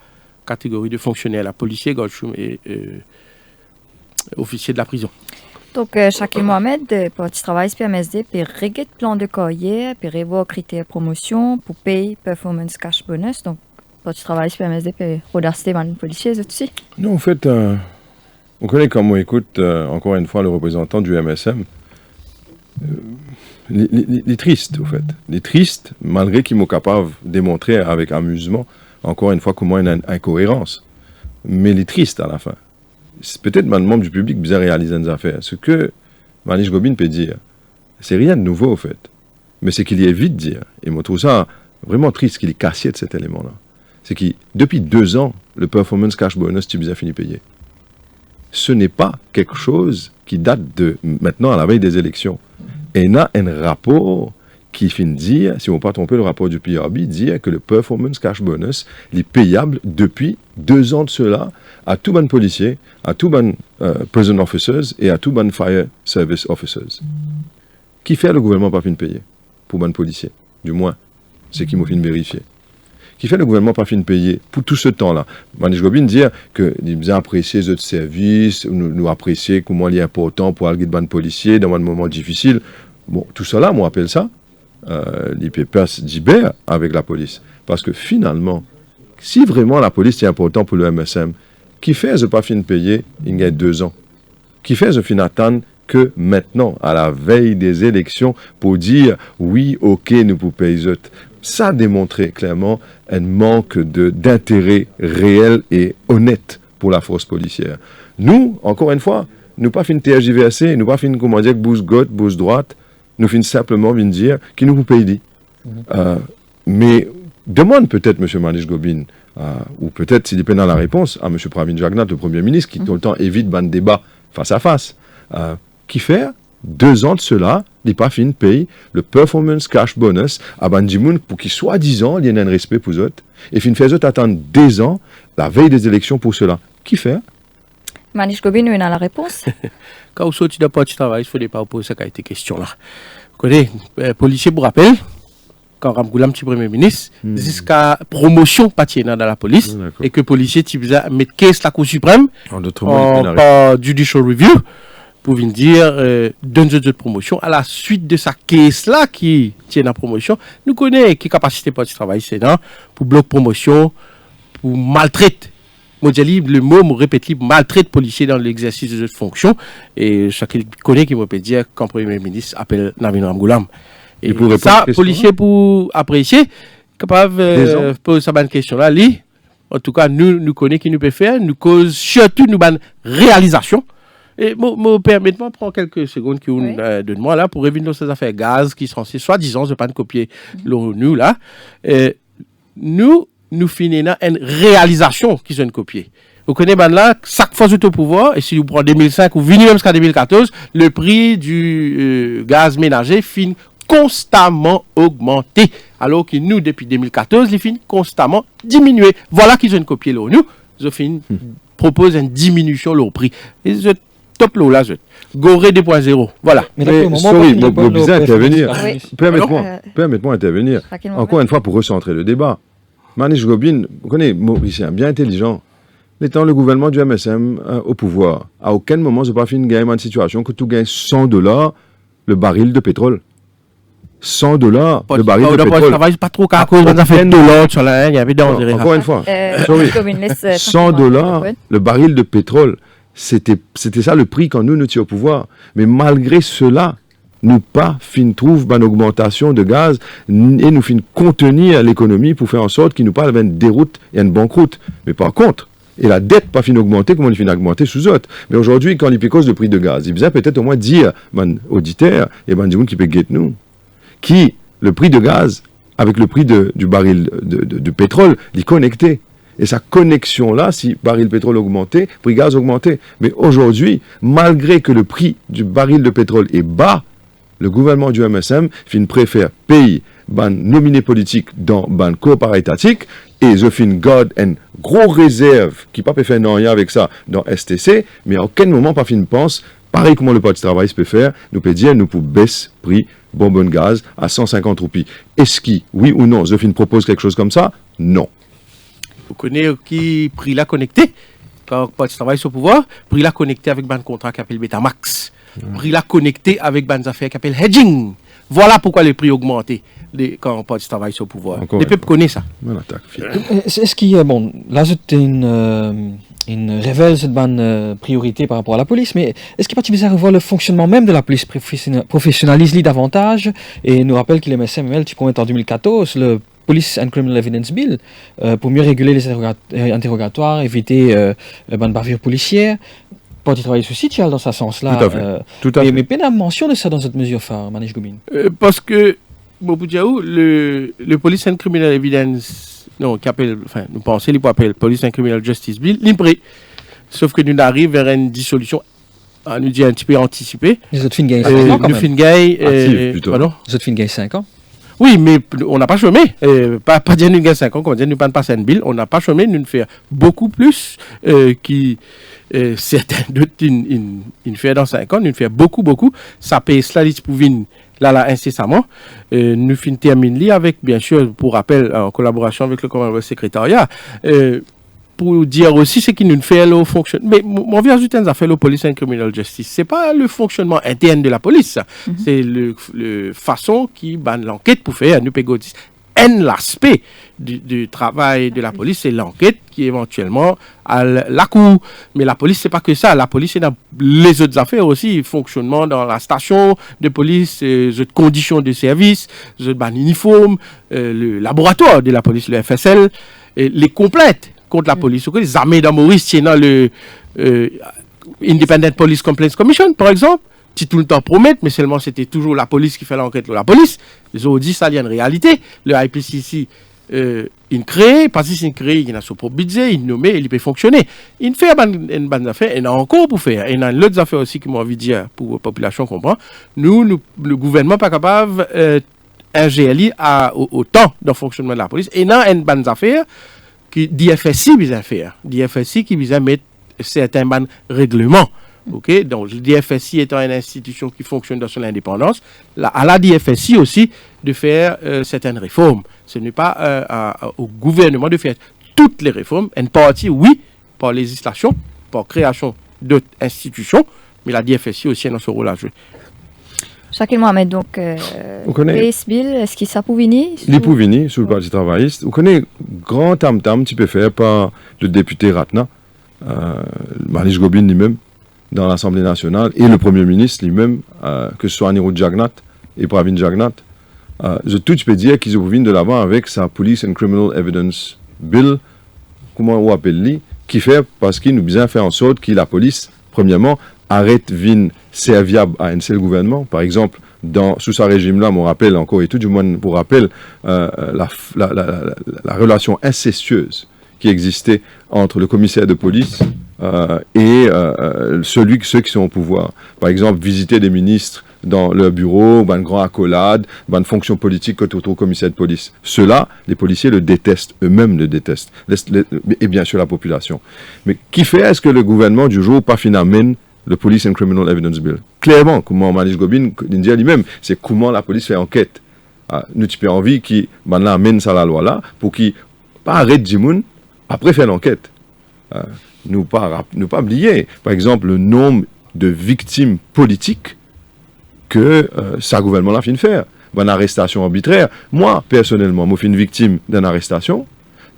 catégories de fonctionnaires, la policier, guard-shoes et officier de la prison. Donc, Shakil Mohamed, petit travail pour MSD, pour régler le plan de carrière, pour revoir critères promotion, pour payer performance cash bonus. Donc, petit travail pour MSD, pour redarster les policiers aussi. Non, en fait, on connaît comme on écoute encore une fois le représentant du MSM. Il est triste, au fait. Il est triste, malgré qu'il m'est capable de démontrer avec amusement, encore une fois, comment il y a une incohérence. Mais il est triste à la fin. C'est peut-être un membre du public bien réaliser des affaires. Ce que Manish Gobin peut dire, c'est rien de nouveau, au fait. Mais c'est qu'il y évite de dire. Et moi, je trouve ça vraiment triste qu'il est cassé de cet élément-là. C'est que depuis 2 ans, le performance cash bonus, tu bien fini payé. Ce n'est pas quelque chose qui date de maintenant à la veille des élections. Et il y a un rapport qui finit dire, si on ne peut pas tromper le rapport du PRB, dire que le performance cash bonus est payable depuis 2 ans de cela à tout bon policier, à tout bon prison officers et à tout bon fire service officers. Qui fait le gouvernement pas fin de payer pour bon policier? Du moins, c'est qui m'a fin de vérifier. Qui fait le gouvernement pas fin de payer pour tout ce temps-là? Manish Gobin dit que nous apprécions notre service, nous apprécions comment il est important pour aller de bon policier dans un moment difficile. Bon, tout cela, moi, appelle ça l'IPPS d'Ibert avec la police. Parce que finalement, si vraiment la police est importante pour le MSM, qui fait de pas fin de payer il y a 2 ans? Qui fait de fin d'attendre que maintenant, à la veille des élections, pour dire oui, ok, nous pouvons payer? Ça a démontré clairement un manque d'intérêt réel et honnête pour la force policière. Nous, encore une fois, nous pas fin de THJVAC, nous pas fin de comment dire bouge gauche, bouge droite, nous finissons simplement de dire qui nous paye. Mais demande peut-être M. Manish Gobin, ou peut-être s'il dépend dans la réponse, à M. Pravin Jagnat, le Premier ministre, qui tout le temps évite ban débat face à face, qui fait 2 ans de cela, il pas fin de payer le performance cash bonus à Bandimoun pour qu'il soi-disant il y ait un respect pour eux, et fin fait eux attendre 2 ans, la veille des élections pour cela. Qui fait? Manish Gobin, nous avons la réponse. Quand vous sortez d'un petit travail, il ne faut pas poser cette question-là. Vous connaissez, policier, vous rappelez, quand Ramgoulam, petit premier ministre, jusqu'à promotion partie dans la police, et que policier, tu met caisse la Cour suprême, par judicial review, pour venir dire, donne de promotion, à la suite de sa caisse-là qui tient la promotion, nous connaissons qui capacité pour travail, c'est là, pour bloc promotion, pour maltraiter. Moi, le mot me répète, maltraite policier dans l'exercice de cette fonction. Et chacun connaît qui me peut dire quand le Premier ministre appelle Navin Ramgoulam. Et pour ça, policier pour apprécier, capable de poser cette question-là, en tout cas, nous connaissons qui nous peut faire, nous cause surtout nous bonne réalisation. Et permettez-moi de prendre quelques secondes qui de moi là pour revenir dans ces affaires gaz qui sont soi-disant, je ne vais pas copier l'ONU là. Nous finissons une réalisation qui sont copiées. Vous connaissez là, chaque fois au pouvoir, et si vous prenez 2005 ou même jusqu'à 2014, le prix du gaz ménager finit constamment augmenté. Alors que nous, depuis 2014, il finit constamment diminué. Voilà qu'ils ont copié l'ONU. Ils ont propose une diminution de leur prix. Et top low là, Gorée 2.0. Voilà. Mais là, pour le moment, sorry, pas mon bizarre intervenir. Oui. Permettez-moi intervenir. Chacun Encore une fois, pour recentrer le débat. Manish Gobin, vous connaissez, Mauricien, bien intelligent. Étant le gouvernement du MSM au pouvoir, à aucun moment, je n'ai pas fait une game en situation que tout gagne $100 le baril de pétrole. $100 le baril de pétrole. Travail pas trop qu'à cause ça fait $2 sur la il y avait dans Encore une fois, sorry. $100 $100 le baril de pétrole. C'était ça le prix quand nous étions au pouvoir. Mais malgré cela, nous pas fin trouve une augmentation de gaz et nous fin contenir l'économie pour faire en sorte qu'il nous parle d'une déroute et une banqueroute. Mais par contre, et la dette pas fin augmenter comme on fin augmenter sous autres. Mais aujourd'hui, quand il cause de prix de gaz, il faisait peut-être au moins dire, man auditeur et man qui peut guetter nous, qui le prix de gaz avec le prix du baril de pétrole, il connecté. Et sa connexion-là, si baril de pétrole augmentait, prix gaz augmentait. Mais aujourd'hui, malgré que le prix du baril de pétrole est bas, le gouvernement du MSM préfère payer ban nominé politique dans ban coopératif étatique et je garde une gros réserve qui pas peut faire rien avec ça dans STC, mais à aucun moment pas pense pareil comment le Parti du travail peut faire, nous peut dire nous pour baisser prix bonbonne gaz à 150 roupies. Est-ce qui, oui ou non, je propose quelque chose comme ça? Non. Vous connaissez qui prix la connecté quand le Parti du travail sur le pouvoir, prix la connecté avec un contrat qui s'appelle Betamax. Prix la connecté avec des affaires qui s'appellent hedging. Voilà pourquoi les prix augmentent quand on parle du travail sur le pouvoir. Les peuples connaissent ça. Est-ce qu'il y a, bon, là c'était une révèle cette bonne priorité par rapport à la police, mais est-ce qu'il n'est pas bizarre de voir le fonctionnement même de la police professionnalise davantage et nous rappelle qu'il est MSM, tu promets en 2014 le Police and Criminal Evidence Bill pour mieux réguler les interrogatoires, éviter bonne bavure policière. Pas du travail social dans ce sens-là. Tout à fait. Mais peine à mention de ça dans cette mesure phare, Manish Gobin. Parce que, le Police and Criminal Evidence, non, qui appelle, enfin, nous pensons, il peut appeler Police and Criminal Justice Bill, l'impré. Sauf que nous arrivons vers une dissolution, à nous dire un petit peu anticipée. Les autres fins gagnent 5 ans quand même. Les autres fins gagnent 5 ans. Oui, mais on n'a pas chômé. Pas dire nous gagnons 5 ans, comme dire nous pas passer une bill. On n'a pas chômé, nous faire beaucoup plus qui certains d'autres une fait dans 5 ans, nous faire beaucoup. Ça paye cela pour venir là incessamment. Nous fin terminer avec, bien sûr, pour rappel, en collaboration avec le commandant secrétariat. Pour dire aussi ce qui nous fait le fonctionnement. Mais mon vieux ajouté nous a fait le Police and Criminal Justice. C'est pas le fonctionnement interne de la police. C'est le façon qui banne l'enquête pour faire. Nous payons l'aspect du travail de la police, c'est l'enquête qui éventuellement à la cour. Mais la police, c'est pas que ça. La police, c'est dans les autres affaires aussi. Fonctionnement dans la station de police, les autres conditions de service, les autres uniformes, le laboratoire de la police, le FSL, les complètes contre la police. Les armées d'Amoris, c'est dans le Independent Police Complaints Commission, par exemple. Qui tout le temps promettent, mais seulement c'était toujours la police qui fait l'enquête. La police, les autres disent ça, il y a une réalité. Le IPCC, il crée, parce qu'il crée, il a son propre budget, il nomme, il peut fonctionner. Il fait une bonne affaire, il a encore pour faire. Il y a d'autres affaires aussi qui m'ont envie de dire, pour la population comprend. Nous, le gouvernement n'est pas capable un GLI au temps de fonctionnement de la police. Et il y a une bonne affaire qui DFSI vient faire. DFSI qui vient mettre certains bons règlements. Ok, donc le DFSI étant une institution qui fonctionne dans son indépendance, à la DFSI aussi de faire certaines réformes. Ce n'est pas au gouvernement de faire toutes les réformes. Une partie, oui, par législation, par création d'autres institutions, mais la DFSI aussi a son rôle à jouer. Shaquille Mohamed, donc, PS Bill, est-ce qu'il s'est pour venir? Il est pour venir sous le Parti travailliste. Vous connaissez grand tam-tam qui peut faire par le député Ratna, Manish Gobin lui-même, dans l'Assemblée nationale, et le Premier ministre lui-même, que ce soit Anirudh Jagannath et Pravin Jagannath. Je peux dire qu'ils ont vu de l'avant avec sa Police and Criminal Evidence Bill, comment on appelle-le, qui fait parce qu'il nous bien fait en sorte que la police, premièrement, arrête de serviable à un seul gouvernement. Par exemple, sous ce régime-là, on rappelle encore, et tout du moins pour rappel, la relation incestueuse qui existait entre le commissaire de police et ceux qui sont au pouvoir. Par exemple, visiter des ministres dans leur bureau, une grande accolade, une fonction politique autour du commissaire de police. Cela, les policiers le détestent, eux-mêmes le détestent, et bien sûr la population. Mais qui fait est-ce que le gouvernement du jour pas finalement le Police and Criminal Evidence Bill. Clairement, comment Manish Gobin dit lui-même, c'est comment la police fait enquête. Nous avons envie qui amène ça la loi là pour qu'il pas arrête Jimoun après faire l'enquête. Nous pas oublier, par exemple, le nombre de victimes politiques que sa gouvernement a fait faire. Une arrestation arbitraire. Moi, personnellement, je suis une victime d'une arrestation.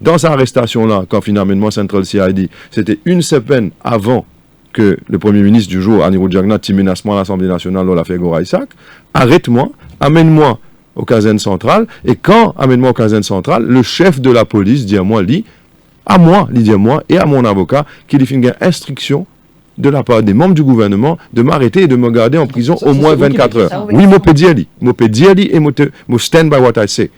Dans cette arrestation-là, quand finalement Central CID, c'était une semaine avant que le Premier ministre du jour, Anirudh Jagannath, qui menacement à l'Assemblée nationale, Olafé Gora Isaac, arrête-moi, amène-moi au caserne centrale, et quand amène-moi au caserne centrale, le chef de la police dit à moi, dit à moi et à mon avocat, qu'il lui fait une instruction de la part des membres du gouvernement de m'arrêter et de me garder en prison au moins 24 heures. Oui, je peux dire et je stand by what I say.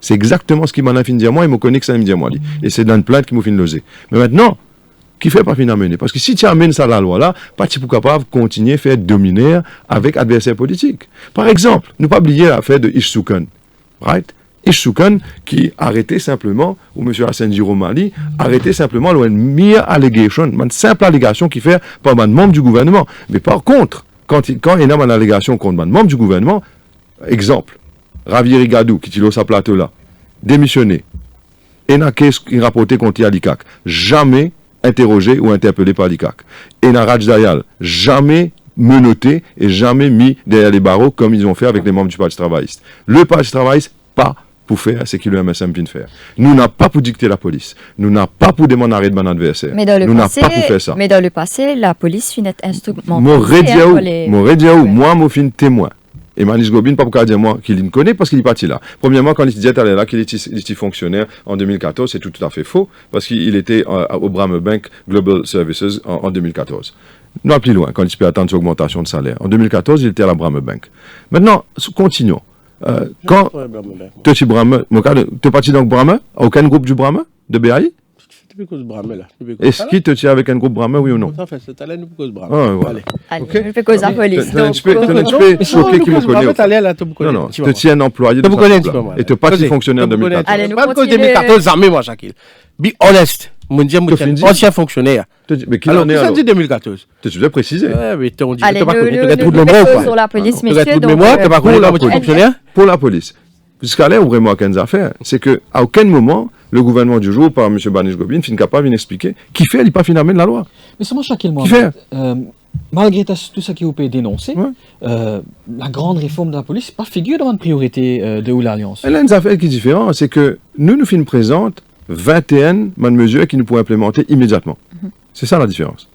C'est exactement ce qu'il m'en a fait dire moi et je connais que ça me dit moi. Et c'est dans une plainte qu'il m'a fait loser. Mais maintenant, qui fait pas fin amener? Parce que si tu amènes ça à la loi là, pas tu es capable de continuer à faire dominer avec adversaires politiques. Par exemple, ne pas oublier l'affaire de Ishsukan. Right? Ishsukan qui arrêtait simplement, ou M. Hassan Jiromali, arrêtait simplement une mere allegation, une simple allégation qui fait par un membre du gouvernement. Mais par contre, quand il y a une allégation contre un membre du gouvernement, exemple, Ravi Rigadou, qui est sa plateau là, démissionné, et n'a qu'est-ce rapporté contre Yalikak, jamais interrogé ou interpellé par l'ICAC. Et n'a Raj Dayal, jamais menotté et jamais mis derrière les barreaux comme ils ont fait avec les membres du Parti travailliste. Le Parti travailliste, pas pour faire ce que le MSM vient de faire. Nous n'avons pas pour dicter la police. Nous n'avons pas pour demander arrêt de mon adversaire. Mais dans le nous n'avons passé, pas pour faire ça. Mais dans le passé, la police finit instrumentalisée. Moi, je suis témoin. Et Manish Gobin, pas pour dire moi qu'il me connaît parce qu'il est parti là. Premièrement, quand il disait là qu'il était fonctionnaire en 2014, c'est tout à fait faux parce qu'il était au Bram Bank Global Services en 2014. Non, plus loin, quand il peut attendre son augmentation de salaire. En 2014, il était à la Bram Bank. Maintenant, continuons. Quand tu es parti dans le Brahma, aucun groupe du Brahma de BAI? Est-ce qu'il te tient avec un groupe Brahma, oui ou non? En fait, c'est allé nous cause Brahma. Allez, je fais cause à la police. Tu peux choquer qui me connaît. Non, tu tiens un employé de ça. Et tu n'es pas fonctionnaire en 2014. Allez, nous pas de cause continuons. 2014, armé, moi, Shakil. Be honest. Mon Dieu, ancien fonctionnaire. Mais qui Alors, en est ça alors? dit 2014. Tu dois préciser. Ouais, mais on dit Allez, que tu as tout nous le mémoire ou faisons pas? sur la police, Tu as messieurs. tout le mémoire, tu n'as pas connu la moitié fonctionnaire? Pour la police. Jusqu'à là, vraiment aucune affaire. C'est qu'à aucun moment, le gouvernement du jour, par M. Manish Gobin, n'est capable d'expliquer qui fait, il n'est pas finalement de la loi. Mais seulement Shakil Qui fait? Malgré tout ça qui vous peut dénoncer, la grande réforme de la police, pas figure dans une priorité de où l'Alliance. Elle a une affaire qui est différente, c'est que nous nous présente 21 mesures qui nous pourront implémenter immédiatement. C'est ça la différence.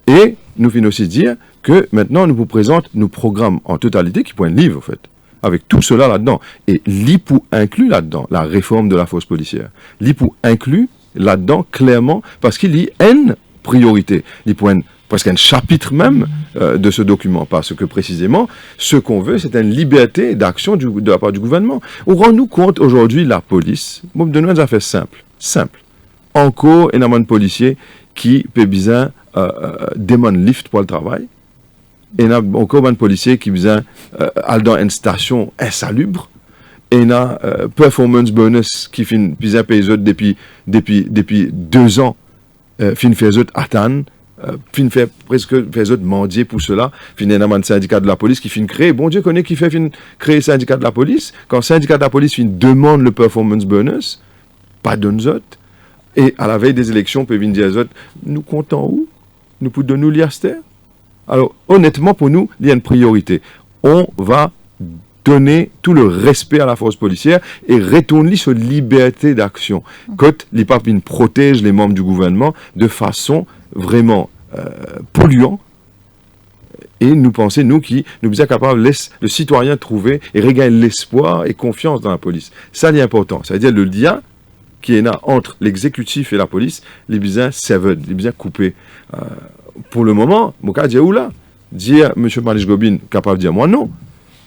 Et nous finissons aussi dire que maintenant nous vous présentons nos programmes en totalité qui pourraient être livres en fait. Avec tout cela là-dedans. Et l'IPU inclut là-dedans la réforme de la force policière. L'IPU inclut là-dedans clairement parce qu'il y a une priorité. L'IPU a presque un chapitre même de ce document. Parce que précisément, ce qu'on veut, c'est une liberté d'action de la part du gouvernement. On rend-nous compte aujourd'hui, la police, bon, de nous une affaire simple. Encore énormément de policiers qui peut bien demandent lift pour le travail. Et il y a encore un policier qui vient dans une station insalubre. Et il y a performance bonus qui fait bien payer depuis 2 ans. Fin fait attendre. Fin fait presque fait mendier pour cela. Fin y a un syndicat de la police qui fin créer. Bon Dieu connaît qui fait créer syndicat de la police. Quand syndicat de la police fin demande le performance bonus, pas d'un autres. Et à la veille des élections, peut venir dire nous comptons où? Nous pouvons donner l'IASTER? Alors, honnêtement, pour nous, il y a une priorité. On va donner tout le respect à la force policière et retourner sur liberté d'action. Quand les papines protègent les membres du gouvernement de façon vraiment polluante. Et nous pensons, nous, qui nous sommes capables de laisser le citoyen trouver et regagner l'espoir et confiance dans la police. Ça, c'est important. Ça veut dire le lien qui est là entre l'exécutif et la police, les bien severed, les bien coupés. Pour le moment, mon cas dit où là? Dire M. Manish Gobin capable de dire moi non.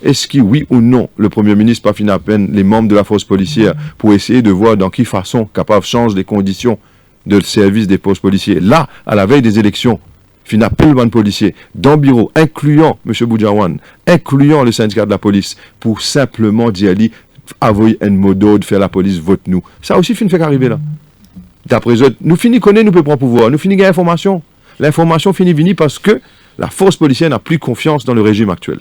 Est-ce que oui ou non, le Premier ministre pas fini à peine les membres de la force policière pour essayer de voir dans quelle façon capable change les conditions de service des postes policiers. Là, à la veille des élections, fin appel de policiers dans le bureau, incluant M. Boudjawan, incluant le syndicat de la police, pour simplement dire envoyer un mot d'ordre, faire la police, vote nous. Ça aussi fin fait qu'arriver là. D'après eux, nous finissons connaître, nous pouvons prendre pouvoir, nous finissons gagner l'information. L'information finit venir parce que La force policière n'a plus confiance dans le régime actuel.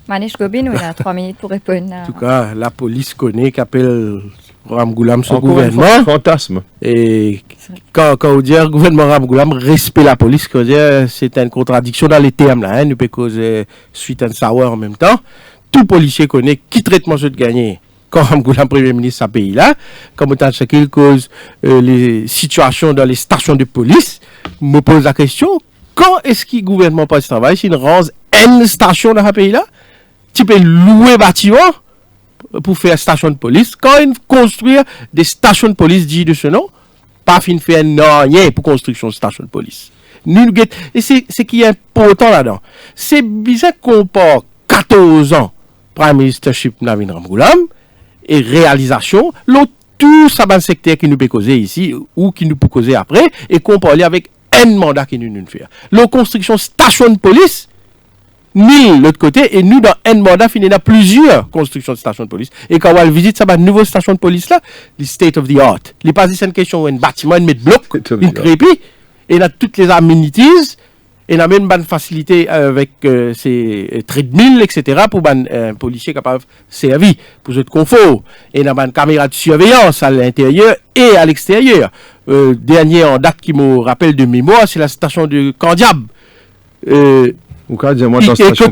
Manish Gobin, on a 3 minutes pour répondre. En tout cas, la police connaît qu'appelle Ramgoulam son Encore une fois, gouvernement. fantasme. Et quand on dit gouvernement Ramgoulam respecte la police, quand on dit c'est une contradiction dans les termes là, hein, nous peut causer suite and sour en même temps. Tout policier connaît qui traitement je de gagner. Quand Ramgoulam premier ministre de ce pays là, comme autant de qu'il cause les situations dans les stations de police, me pose la question, quand est-ce que le gouvernement passe travail s'il rend une station dans ce pays là? Tu peux louer bâtiment pour faire station de police. Quand il construit des stations de police dit de ce nom, pas fin faire rien pour construction de station de police. Et c'est ce qui est important là-dedans. C'est bizarre qu'on part 14 ans Prime Ministership Navin Ramgoulam et réalisation, l'autre tout ça dans le secteur qui nous peut causer ici ou qui nous peut causer après et qu'on parle avec un mandat qui nous fait. La construction station de police ni l'autre côté, et nous, dans un mandat, il y a plusieurs constructions de stations de police. Et quand on visite ça, une nouvelle station de police là, le state of the art. Il n'est pas une question où un bâtiment, une bloc, une crépi, et il a toutes les amenities, et il a même une facilité avec ces treadmills, etc., pour un policier capable de servir, pour ce confort. Et il a une caméra de surveillance à l'intérieur et à l'extérieur. Dernier en date qui me rappelle de mémoire, c'est la station de Candiab. Ou quand dire moi Et dans que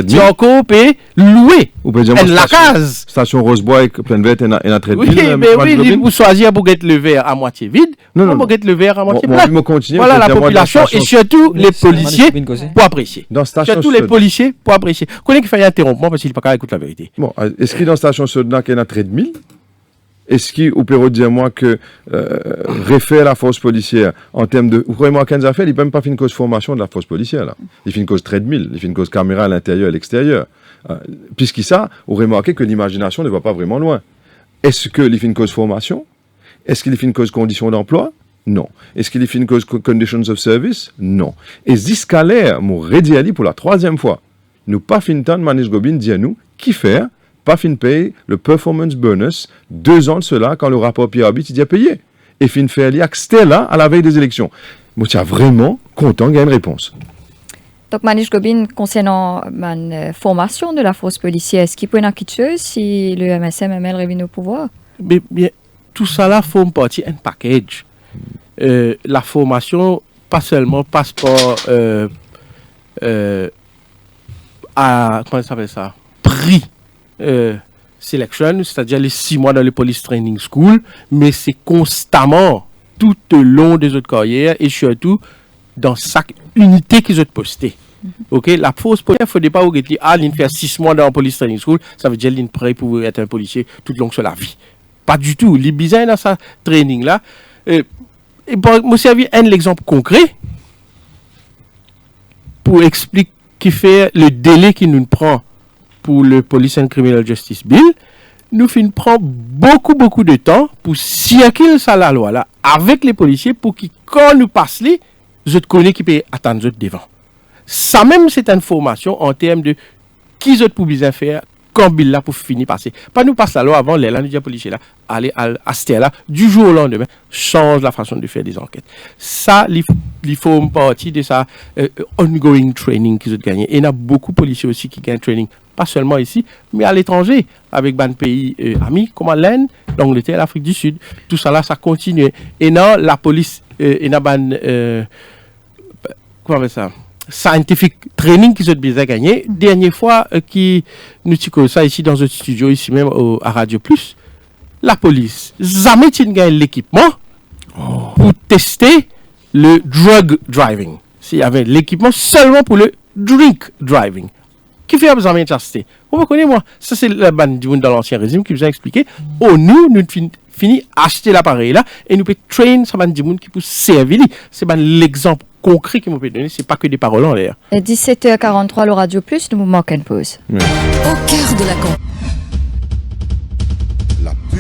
tu encore peut louer ou peut dire moi la case. station Rosebois et plein verte et un trait de Oui, mais oui, vous choisir pour get le verre à moitié vide, non, pour get le verre à moitié bon, plein. Voilà la population et surtout les policiers pour apprécier. Dans station Surtout les policiers pour apprécier. Vous connaissez qu'il fallait interrompre parce qu'il n'est pas capable d'écouter la vérité. Bon, est-ce qu'il dans station Sodna qu'il y a un trait de mille? Est-ce qu'il peut dire moi que refaire la force policière en termes de... Vous croyez moi qu'un affaires, il ne peut même pas faire une cause formation de la force policière là. Il fait une cause trade mill, il fait une cause caméra à l'intérieur et à l'extérieur. Puisqu'il ça, vous remarquez que l'imagination ne va pas vraiment loin. Est-ce qu'il fait une cause formation? Est-ce qu'il fait une cause conditions d'emploi? Non. Est-ce qu'il fait une cause conditions of service? Non. Et Ziscalaire, mon redit pour la 3e fois, nous pas fin temps de Manish Gobin dit à nous, qui faire? Pas fin paye le performance bonus 2 ans de cela quand le rapport Pierre Habit il dit à payer. Et fin faire c'était là à la veille des élections. Moi, tu es vraiment content qu'il y ait une réponse. Donc, Manish Gobin, concernant la formation de la force policière, est-ce qu'il peut y avoir quelque chose si le MSM-ML revient au pouvoir? Mais bien, tout ça là forme partie d'un package. La formation, pas seulement passeport à, comment ça s'appelle ça? Prix. Selection, c'est-à-dire les 6 mois dans les police training school, mais c'est constamment tout au long des autres carrières et surtout dans chaque unité qu'ils ont postée. Ok, la force policière, il ne faut pas vous dire, il fait 6 mois dans la police training school, ça veut dire qu'il est prêt pour être un policier tout le long de la vie. Pas du tout. Il est bizarre dans sa training là. Et pour me servir un exemple concret pour expliquer qui fait le délai qui nous prend pour le Police and Criminal Justice Bill, nous prend beaucoup de temps pour circuler ça la loi là avec les policiers pour qu'ils, quand nous passent les, je connais qui peut attendre devant. Ça même c'est une formation en termes de qui je pour bien faire quand bill là pour finir passer. Pas nous passe la loi avant les là nous dire policiers là aller à cette là du jour au lendemain change la façon de faire des enquêtes. Ça il faut une partie de ça ongoing training qu'ils ont gagné. Et il y a beaucoup de policiers aussi qui gagnent training pas seulement ici, mais à l'étranger, avec des pays amis comme l'Inde, l'Angleterre, l'Afrique du Sud. Tout ça là, ça continue. Et non, la police, il y a comment on appelle ça? Scientific training qu'ils ont bien gagné. Dernière fois, qui nous avons ça ici dans un studio, ici même à Radio Plus, la police, jamais ils gagnent l'équipement pour tester le drug driving. S'il y avait l'équipement seulement pour le drink driving. Qui fait besoin de chasteté? Vous connaissez moi. Ça c'est la bande du monde dans l'ancien régime qui vous a expliqué. Nous fini acheter l'appareil là et nous peut train ça bande du monde qui peut servir. C'est l'exemple concret qui me peut donner. C'est pas que des paroles en l'air. 17h43 le Radio Plus, nous manquons une pause. Au cœur de la campagne. La pub.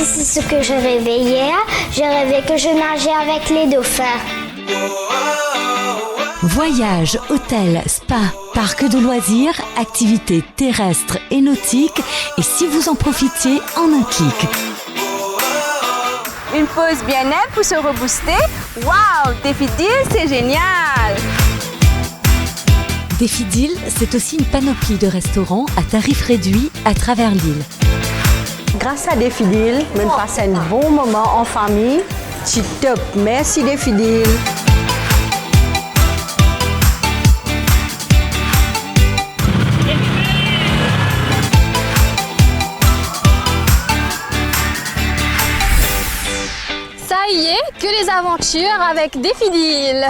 c'est ce que je rêvais hier. Je rêvais que je nageais avec les dauphins. Voyages, hôtels, spa, parcs de loisirs, activités terrestres et nautiques, et si vous en profitiez en un clic. Une pause bien-être pour se rebooster. Waouh, Défi Deal, c'est génial! Défi Deal, c'est aussi une panoplie de restaurants à tarifs réduits à travers l'île. Grâce à Défi Deal, on passe un bon moment en famille. C'est top. Merci Défi Deal. Ça y est, que les aventures avec Défi Deal.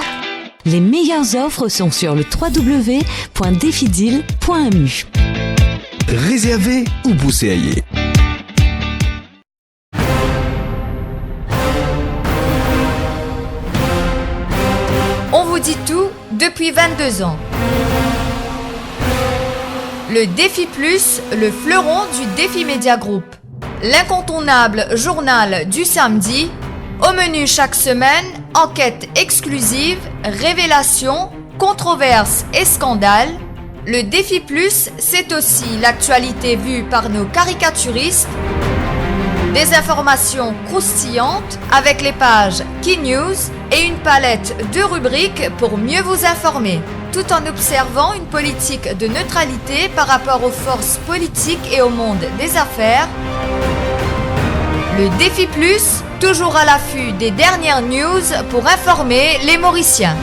Les meilleures offres sont sur le www.defideal.mu. Réservez ou poussez ailleurs. On vous dit tout depuis 22 ans. Le Défi Plus, le fleuron du Défi Média Group. L'incontournable journal du samedi. Au menu chaque semaine, enquêtes exclusives, révélations, controverses et scandales. Le Défi Plus, c'est aussi l'actualité vue par nos caricaturistes. Des informations croustillantes avec les pages Key News et une palette de rubriques pour mieux vous informer, tout en observant une politique de neutralité par rapport aux forces politiques et au monde des affaires. Le Défi Plus, toujours à l'affût des dernières news pour informer les Mauriciens.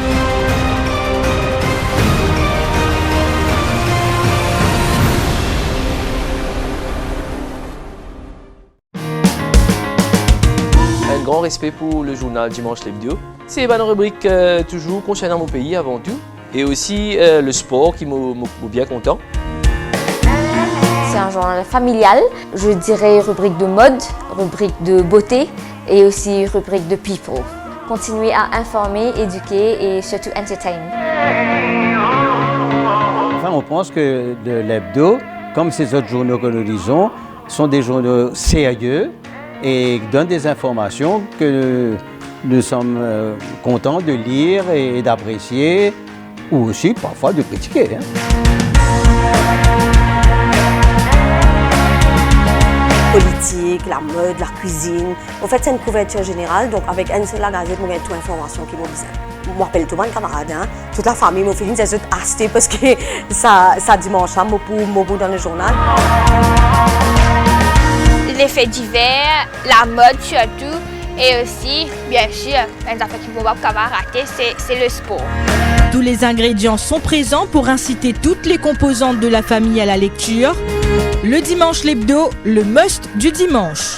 Un grand respect pour le journal Dimanche l'Hebdo. C'est une rubrique toujours concernant mon pays avant tout. Et aussi le sport qui m'a bien content. C'est un journal familial, je dirais rubrique de mode, rubrique de beauté et aussi rubrique de people. Continuer à informer, éduquer et surtout entertain. Enfin, on pense que l'hebdo, comme ces autres journaux que nous lisons, sont des journaux sérieux et donnent des informations que nous sommes contents de lire et d'apprécier, ou aussi parfois de critiquer. Politique, la mode, la cuisine. En fait, c'est une couverture générale, donc avec une seule gazette, on a toute l'information qui m'a besoin. Je m'appelle tout mon camarade, toute la famille, mon feeling, c'est acheté parce que ça dimanche, moi pour dans le journal. Les faits divers, la mode surtout, et aussi, bien sûr, une affaire qui ne peut pas rater, c'est le sport. Tous les ingrédients sont présents pour inciter toutes les composantes de la famille à la lecture. Le Dimanche l'Hebdo, le must du dimanche.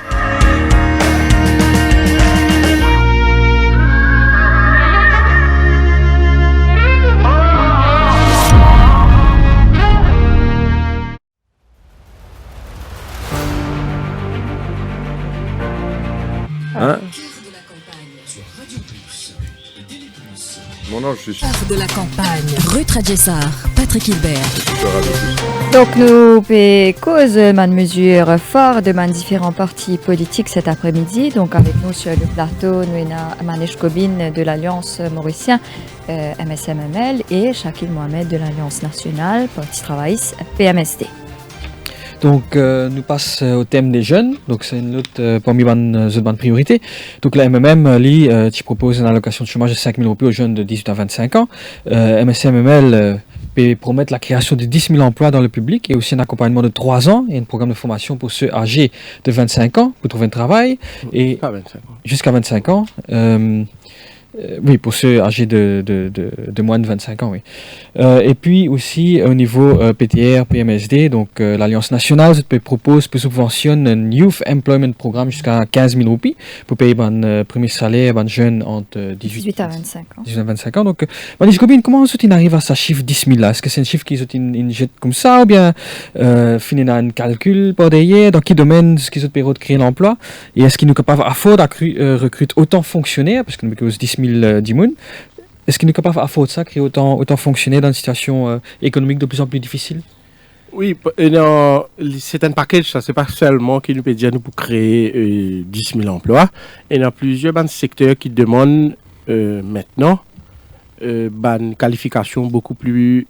Mon nom, je suis de la campagne. Ruth Radjessar, Patrick Hilbert. Donc nous cause man mesure fort de man différents partis politiques cet après-midi. Donc avec nous sur le plateau, nous avons Manèche Kobine de l'Alliance Mauricien MSMML et Shakil Mohamed de l'Alliance Nationale Parti Travailliste PMSD. Donc, nous passe au thème des jeunes. Donc, c'est une autre parmi les priorités. Donc, la MMM, qui propose une allocation de chômage de 5 000 € aux jeunes de 18 à 25 ans. MSMML peut promettre la création de 10 000 emplois dans le public et aussi un accompagnement de 3 ans et un programme de formation pour ceux âgés de 25 ans pour trouver un travail. Et jusqu'à 25 ans. Oui, pour ceux âgés de moins de 25 ans, oui. Et puis aussi au niveau PTR, PMSD, donc l'Alliance nationale propose, subventionne un Youth Employment Programme jusqu'à 15 000 roupies pour payer un premier salaire à jeunes entre 18 à 25 ans. 18 à 25 ans. Donc, Manis Gobine, comment on arrive à ce chiffre 10 000 là? Est-ce que c'est un chiffre qui est jette comme ça ou bien finit dans un calcul par derrière? Dans quel domaine est-ce qu'ils ont payé de créer l'emploi? Et est-ce qu'ils nous capables à recruter autant fonctionnaires? Parce que nous avons 10 000 Dimoun. Est-ce qu'il est capable à faire ça, créer autant fonctionner dans une situation économique de plus en plus difficile? Oui, c'est un package, ça, c'est pas seulement qui nous peut dire nous pour créer 10 000 emplois. Il y a plusieurs secteurs qui demandent maintenant une qualification beaucoup plus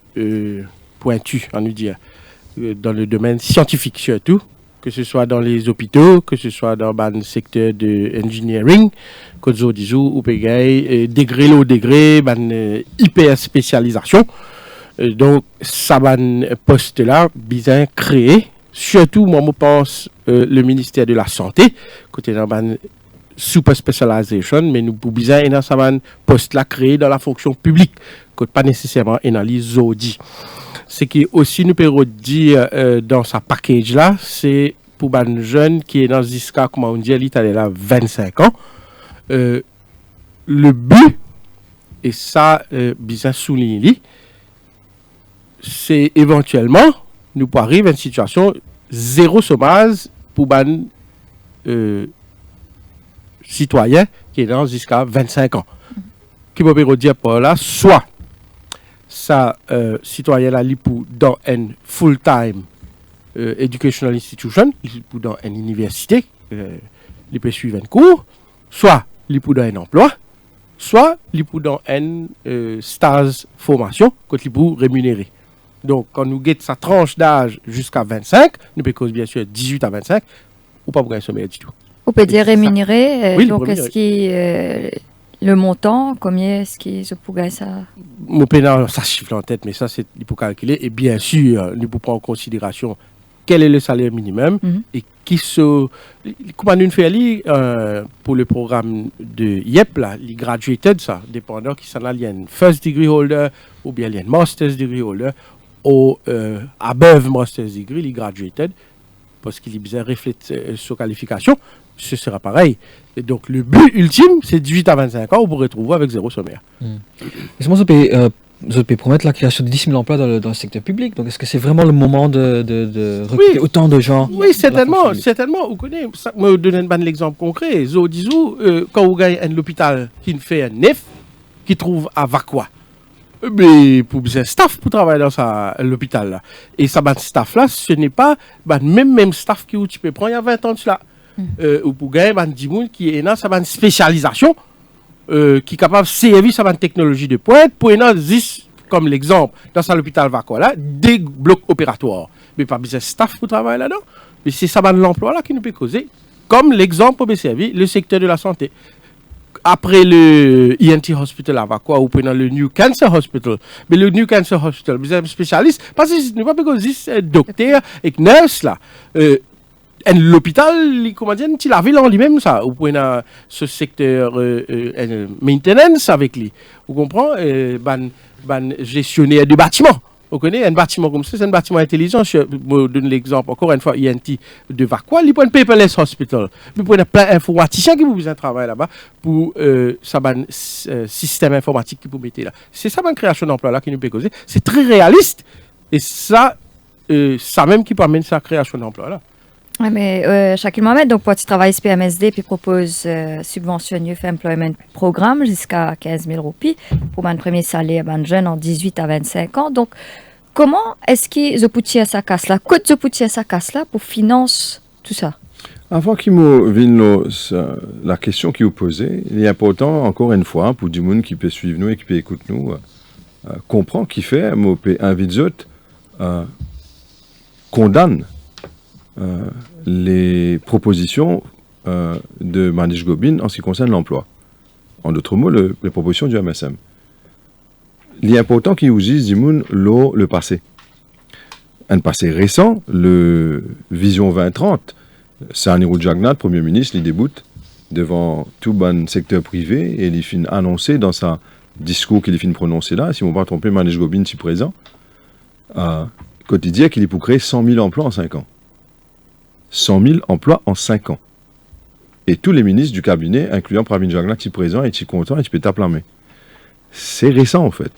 pointue, on nous dire, dans le domaine scientifique surtout, que ce soit dans les hôpitaux, que ce soit dans le secteur de engineering, que ce soit ou degré le degré, hyper spécialisation. Donc, ça va poste-là, bien créé. Surtout, moi, je pense, le ministère de la Santé, côté dans la super specialization, mais nous pouvons bien ça va poste-là créé dans la fonction publique, pas nécessairement dans les Zodi. Ce qui aussi nous peut dire dans sa package-là, c'est pour un jeune qui est dans ce cas, comme on dit, il est là 25 ans. Le but, et ça, bien souligné, c'est éventuellement, nous pouvons arriver à une situation zéro chômage pour les citoyens qui est dans jusqu'à 25 ans. Qui peut dire par là, soit ça, citoyen là, pour dans une full-time educational institution, pour dans une université, il peut suivre un cours, soit il pour dans un emploi, soit il pour dans un stage formation, quand il pour rémunérer. Donc, quand nous guettons sa tranche d'âge jusqu'à 25, nous peut cause bien sûr 18 à 25, ou pas pour gagner sommeil du tout. On peut dire rémunéré, oui, donc est-ce que le montant, combien est-ce qu'il se pourrait ça? Mon pénal, ça chiffre en tête, mais ça c'est il faut calculer, et bien sûr, il faut prendre en considération quel est le salaire minimum et qui se. Comment nous fait pour le programme de YEP, là, les graduated, ça, dépendant qui s'en a, il y a un first degree holder ou bien il y a un master's degree holder. Ou above master's degree, les graduated, parce qu'il est bien reflète sur qualification, ce sera pareil. Et donc, le but ultime, c'est 18 à 25 ans, vous pourrez trouver avec zéro sommaire. Est-ce que vous pouvez promettre la création de 10 000 emplois dans le secteur public? Donc, est-ce que c'est vraiment le moment de recruter autant de gens? Oui, certainement. Vous connaissez, ça me donne un exemple concret. Quand vous gagnez un hôpital qui fait un nef, qui trouve à Vakwa, mais pour un staff pour travailler dans l'hôpital là. Et ça staff là, ce n'est pas même staff que tu peux prendre il y a 20 ans de cela. Ou pour gagner qui est dans sa spécialisation qui est capable de servir sa technologie de pointe pour comme l'exemple dans l'hôpital Vakwa là, des blocs opératoires. Mais pas besoin de staff pour travailler là-dedans. Mais c'est ça l'emploi là qui nous peut causer. Comme l'exemple pour servir le secteur de la santé. Après le ENT Hospital à Vakwa ou pendant le New Cancer Hospital. Mais le New Cancer Hospital, vous êtes un spécialiste, parce que ce n'est pas parce que c'est un docteur et une nurse là. L'hôpital, comment dire, il a vu en lui-même ça. Ou pendant ce secteur maintenance avec lui. Vous comprenez? Gestionnaire de bâtiments. Vous connaissez un bâtiment comme ça, c'est un bâtiment intelligent. Je vous donne l'exemple, encore une fois, INT de Vakwa, il prend un paperless hospital. Il prend plein d'informaticiens qui vous travailler là-bas pour système informatique qui vous mettez là. C'est ça, une création d'emploi là qui nous peut causer. C'est très réaliste. Et ça même qui permet sa création d'emploi là. Oui, mais Shakil Mohamed, donc, pour tu travailles SPMSD, puis propose subventionne Youth Employment Programme jusqu'à 15 000 roupies pour un premier salaire d'un jeune en 18 à 25 ans. Donc, comment est-ce qu'ils ont sa casse là? Quoi de sa casse là pour financer tout ça? Avant qu'il me vienne la question qu'il vous posait, il est important, encore une fois, pour du monde qui peut suivre nous et qui peut écouter nous, comprendre qu'il fait, un vidéo condamne les propositions de Manish Gobin en ce qui concerne l'emploi. En d'autres mots, les propositions du MSM. Il est important qu'ils vous disent le passé. Un passé récent, le Vision 2030, Sanirou Jagnat, Premier ministre, il débute devant tout le secteur privé et il finit annoncé dans sa discours qu'il finit prononcer là, si on ne va pas tromper Manish Gobin si présent, quotidien qu'il est pour créer 100 000 emplois en 5 ans. 100 000 emplois en 5 ans. Et tous les ministres du cabinet, incluant Pravin Jagnat, qui est présent et qui est content et qui peut taper la main. C'est récent, en fait.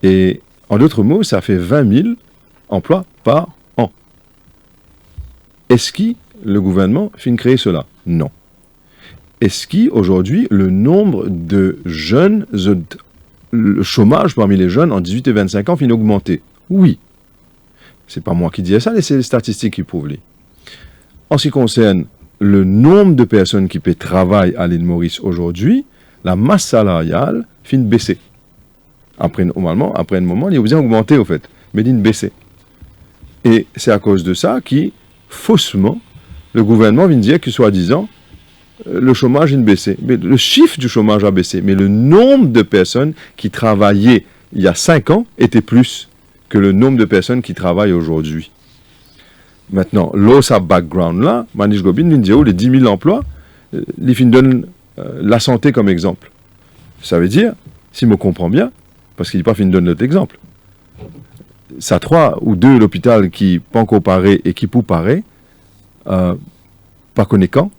Et en d'autres mots, ça fait 20 000 emplois par an. Est-ce que le gouvernement finit créer cela? Non. Est-ce qu'aujourd'hui, le nombre de jeunes, le chômage parmi les jeunes en 18 et 25 ans finit augmenter? Oui. C'est pas moi qui dis ça, c'est les statistiques qui prouvent. En ce qui concerne le nombre de personnes qui peuvent travailler à l'île Maurice aujourd'hui, la masse salariale finit de baisser. Après un moment, il y a besoin d'augmenter, au fait, mais il baisser. Et c'est à cause de ça que, faussement, le gouvernement vient dire que, soi-disant, le chômage a baissé. Mais le chiffre du chômage a baissé, mais le nombre de personnes qui travaillaient il y a 5 ans était plus que le nombre de personnes qui travaillent aujourd'hui. Maintenant, l'autre background là, Manish Gobin vient dire les 10 000 emplois, il donne la santé comme exemple. Ça veut dire, si je me comprends bien, parce qu'il n'est pas fini de donner notre exemple, ça 3 ou 2 l'hôpital qui pas encore paré et qui pour parer, pas connaissant,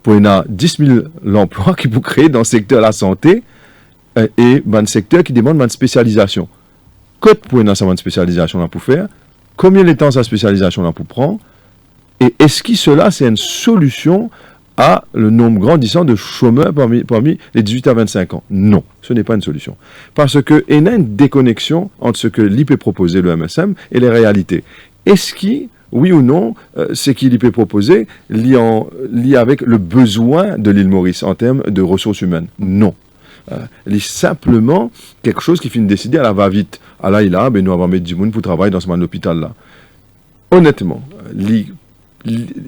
pour y a 10 000 emplois qui pour créer dans le secteur de la santé et dans le secteur qui demande une spécialisation. Côte pour y a une spécialisation là pour faire, combien de temps sa spécialisation là pour prendre, et est-ce que cela c'est une solution à le nombre grandissant de chômeurs parmi les 18 à 25 ans? Non, ce n'est pas une solution. Parce qu'il y a une déconnexion entre ce que l'IP proposait, le MSM, et les réalités. Est-ce qu'il, oui ou non, ce qu'il l'IP proposait lié avec le besoin de l'île Maurice en termes de ressources humaines? Non. Il est simplement quelque chose qui finit de décider à la va-vite. Ah là, nous avons mis du monde pour travailler dans ce hôpital-là. Honnêtement, il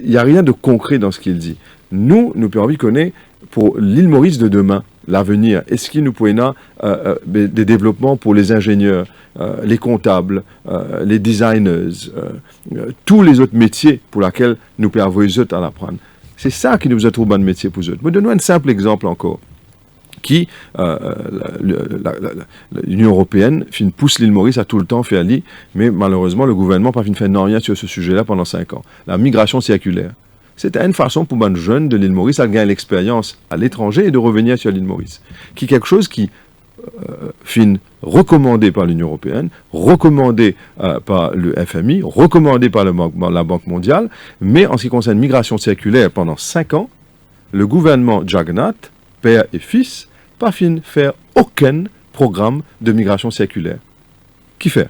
n'y a rien de concret dans ce qu'il dit. Nous pouvons envie connaître pour l'île Maurice de demain, l'avenir. Est-ce qu'il nous pourrait y avoir des développements pour les ingénieurs, les comptables, les designers, tous les autres métiers pour lesquels nous pouvons avoir eux à l'apprendre. C'est ça qui nous a trouvé un métier pour eux. Je donne un simple exemple encore. Qui, l'Union européenne, pousse l'île Maurice à tout le temps faire l'île, mais malheureusement, le gouvernement n'a pas fait rien sur ce sujet-là pendant 5 ans. La migration circulaire. C'était une façon pour un jeune de l'île Maurice à gagner l'expérience à l'étranger et de revenir sur l'île Maurice. Qui est quelque chose qui finit recommandé par l'Union européenne, recommandé par le FMI, recommandé par la Banque mondiale, mais en ce qui concerne migration circulaire pendant 5 ans, le gouvernement Jagannath, père et fils, pas fin faire aucun programme de migration circulaire. Qui fait?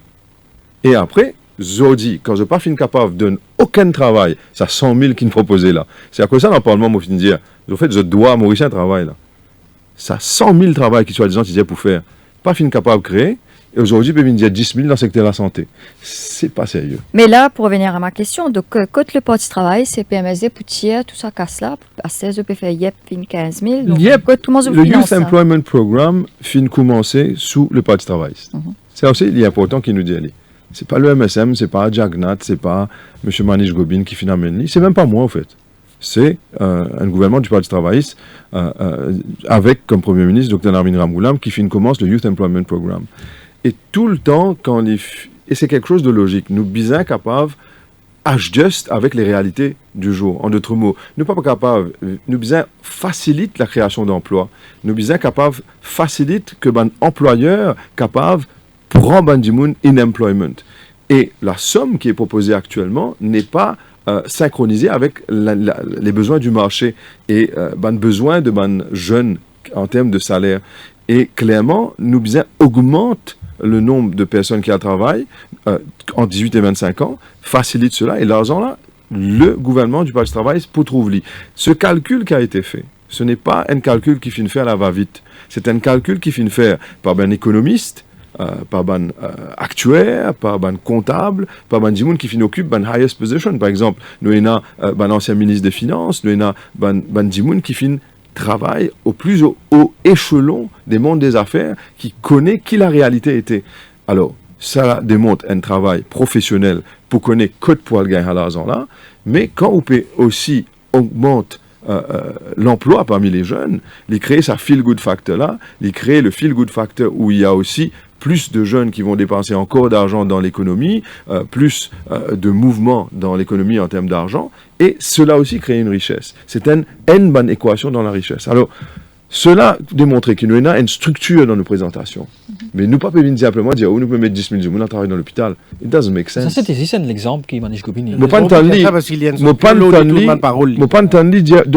Et après, Zodi, quand je pas fin capable de donner aucun travail, ça 100 000 qui me proposaient là. C'est à cause ça dans le Parlement, moi, fin dire, en fait, je dois à Maurice un travail là. Ça 100 000 travail qui soit disant pour faire. Pas fin capable de créer. Et aujourd'hui, il peut dire 10 000 dans le secteur de la santé. C'est pas sérieux. Mais là, pour revenir à ma question, donc, quand le parti travail, c'est PMSD, Poutier, tout ça casse là, à 16 peut faire YEP, fin 15 000. Donc, le Youth Employment Program fin commencer sous le parti travail. C'est aussi important qu'il nous dit. C'est pas le MSM, c'est pas Jagannath, c'est pas M. Manish Gobin qui finit amène. C'est même pas moi, en fait. C'est un gouvernement du Parti travailliste avec comme Premier ministre Dr Narmin Ramgoolam qui commence le Youth Employment Program. Et tout le temps, et c'est quelque chose de logique, nous sommes capables d'adjuster avec les réalités du jour. En d'autres mots, nous ne sommes pas capables, nous facilite la création d'emplois. Nous sommes capables facilite que un employeur capable prendre du monde in employment. Et la somme qui est proposée actuellement n'est pas synchronisée avec les besoins du marché et les besoins de jeunes en termes de salaire. Et clairement, nous augmente le nombre de personnes qui travaillent en 18 et 25 ans, facilite cela, et l'argent là, le gouvernement du Parti travail pour trouver. Ce calcul qui a été fait, ce n'est pas un calcul qui finit faire la va-vite, c'est un calcul qui finit faire par un économiste, par un actuaire, par un comptable, par un gens qui occupe une highest position. Par exemple, nous avons un ancien ministre des Finances, nous avons un gens qui travaille au plus haut échelon des mondes des affaires, qui connaît qui la réalité était. Alors, ça démontre un travail professionnel pour connaître code pour gagner l'argent là, mais quand on peut aussi augmenter l'emploi parmi les jeunes, il crée sa feel-good factor là, il crée le feel-good factor où il y a aussi plus de jeunes qui vont dépenser encore d'argent dans l'économie, plus de mouvements dans l'économie en termes d'argent, et cela aussi crée une richesse. C'est une bonne équation dans la richesse. Alors, cela démontre qu'il y a une structure dans nos présentations. Mais nous ne pouvons pas simplement dire, nous pouvons mettre 10 000 gens à travailler dans l'hôpital. It doesn't make sense. Ça, c'est l'exemple qui Manish Gobin. Je ne peux pas donner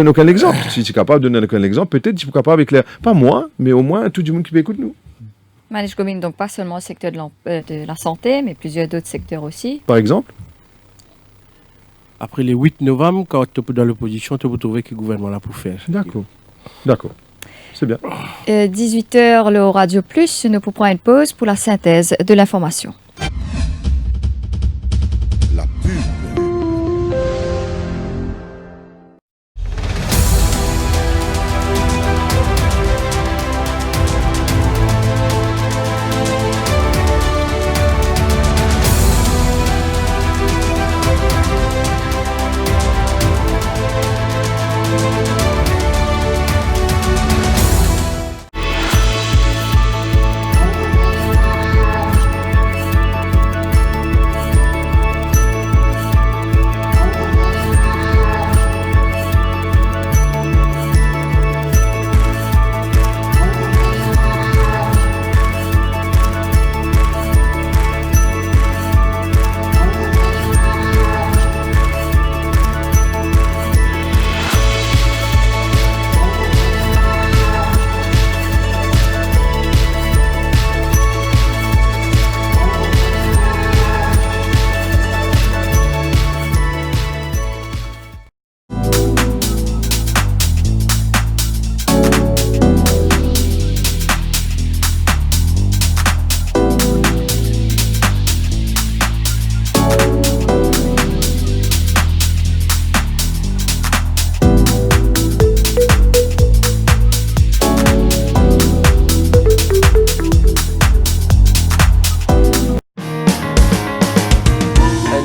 aucun exemple. Si tu es capable de donner aucun exemple, peut-être tu es capable d'éclairer, pas moi, mais au moins tout le monde qui écoute nous. Manège commune, donc pas seulement le secteur de la santé, mais plusieurs d'autres secteurs aussi. Par exemple? Après le 8 novembre, quand tu es dans l'opposition, tu peux trouver que le gouvernement l'a pour faire. D'accord. D'accord. C'est bien. 18h, le Radio Plus, nous pourrons prendre une pause pour la synthèse de l'information. La pub.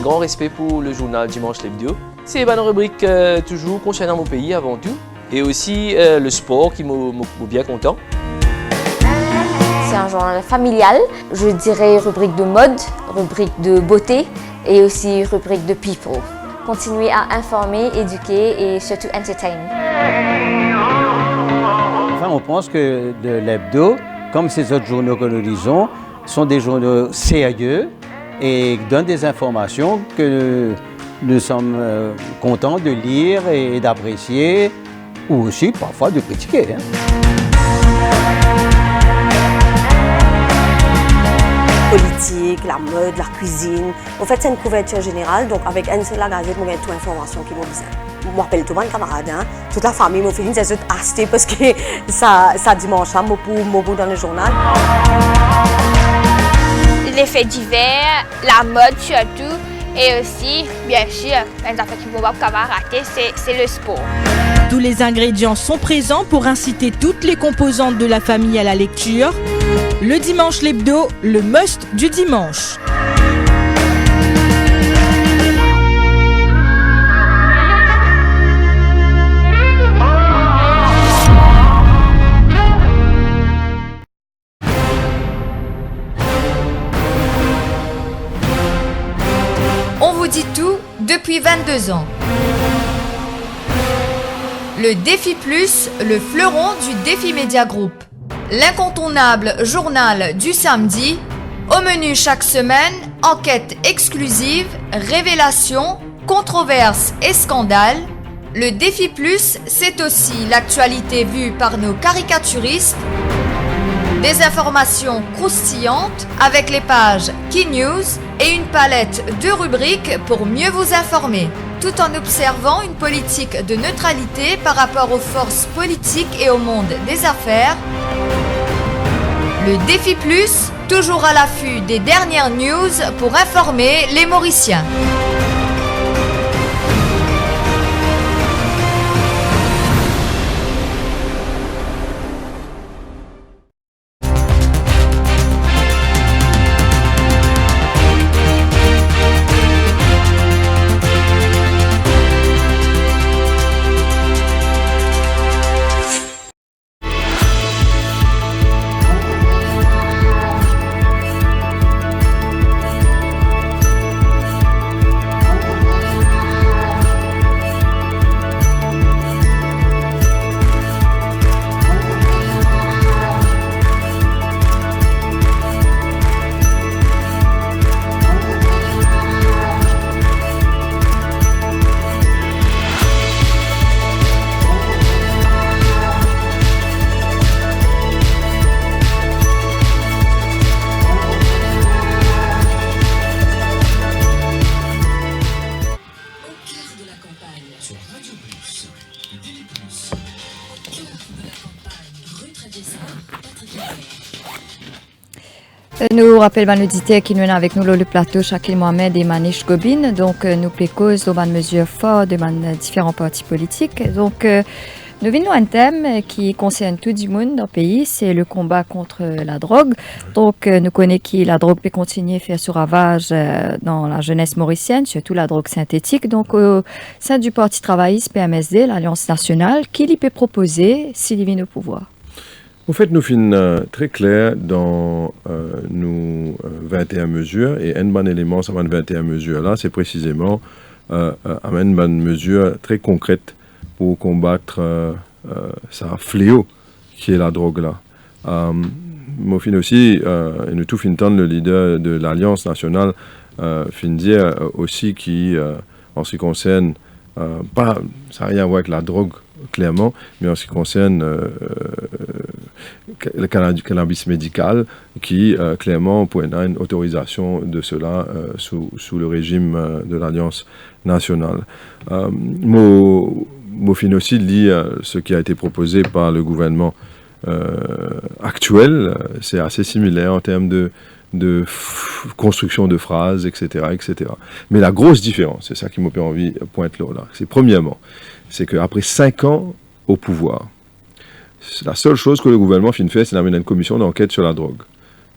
Grand respect pour le journal Dimanche l'Hebdo. C'est une rubrique toujours concernant mon pays avant tout. Et aussi le sport qui m'a bien content. C'est un journal familial, je dirais rubrique de mode, rubrique de beauté et aussi rubrique de people. Continuez à informer, éduquer et surtout entertain. Enfin, on pense que l'hebdo, comme ces autres journaux que nous lisons, sont des journaux sérieux et donnent des informations que nous sommes contents de lire et d'apprécier, ou aussi parfois de critiquer. Politique, la mode, la cuisine. En fait, c'est une couverture générale, donc avec une seule gazette, on a toute l'information qui m'a besoin. Je m'appelle tout le monde camarade, toute la famille m'a fait c'est acheté parce que ça dimanche, pour dans le journal. Les faits divers, la mode surtout, et aussi, bien sûr, les affaires qui ne vont pas rater, c'est le sport. Tous les ingrédients sont présents pour inciter toutes les composantes de la famille à la lecture. Le Dimanche l'Hebdo, le must du dimanche. On vous dit tout depuis 22 ans. Le Défi Plus, le fleuron du Défi Média Group. L'incontournable journal du samedi. Au menu chaque semaine, enquêtes exclusives, révélations, controverses et scandales. Le Défi Plus, c'est aussi l'actualité vue par nos caricaturistes. Des informations croustillantes avec les pages Key News et une palette de rubriques pour mieux vous informer, tout en observant une politique de neutralité par rapport aux forces politiques et au monde des affaires. Le Défi Plus, toujours à l'affût des dernières news pour informer les Mauriciens. Nous rappelons l'auditeur qui nous est avec nous le plateau Shakil Mohamed et Manish Gobin. Donc nous précauses de mesures fortes de différents partis politiques. Donc nous venons à un thème qui concerne tout le monde dans le pays, c'est le combat contre la drogue. Donc nous connaissons que la drogue peut continuer à faire ce ravage dans la jeunesse mauricienne, surtout la drogue synthétique. Donc au sein du Parti travailliste PMSD, l'Alliance nationale, qui lui peut proposer s'il vient au pouvoir? En fait, nous finissons très clair dans nos 21 mesures, et un bon élément sur les 21 mesures-là, c'est précisément une bonne mesure très concrète pour combattre ce fléau qui est la drogue-là. Moi, aussi, et nous tout finissons, le leader de l'Alliance nationale fin dire aussi qui, en ce qui concerne, pas, ça n'a rien à voir avec la drogue, clairement, mais en ce qui concerne le cannabis médical, qui clairement pourrait avoir une autorisation de cela sous le régime de l'Alliance nationale. Mofin aussi lit ce qui a été proposé par le gouvernement actuel, c'est assez similaire en termes de construction de phrases, etc., etc. Mais la grosse différence, c'est ça qui m'a envie de pointer là, c'est premièrement, c'est qu'après 5 ans au pouvoir, la seule chose que le gouvernement fait, c'est d'amener une commission d'enquête sur la drogue.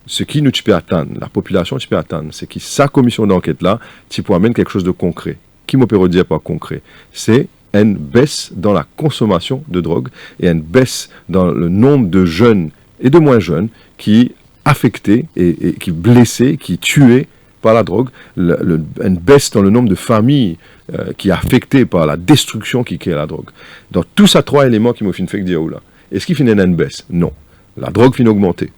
Ce qui nous peut attendre, la population peut attendre, c'est que sa commission d'enquête-là, tu peux amener quelque chose de concret. Qui m'a peut dire pas concret? C'est une baisse dans la consommation de drogue et une baisse dans le nombre de jeunes et de moins jeunes qui affectés et qui blessés, qui tués par la drogue, une baisse dans le nombre de familles qui est affectées par la destruction qui crée la drogue. Dans tous ces 3 éléments qui m'ont fait dire là, est-ce qu'il finit une baisse? Non. La drogue finit augmenter.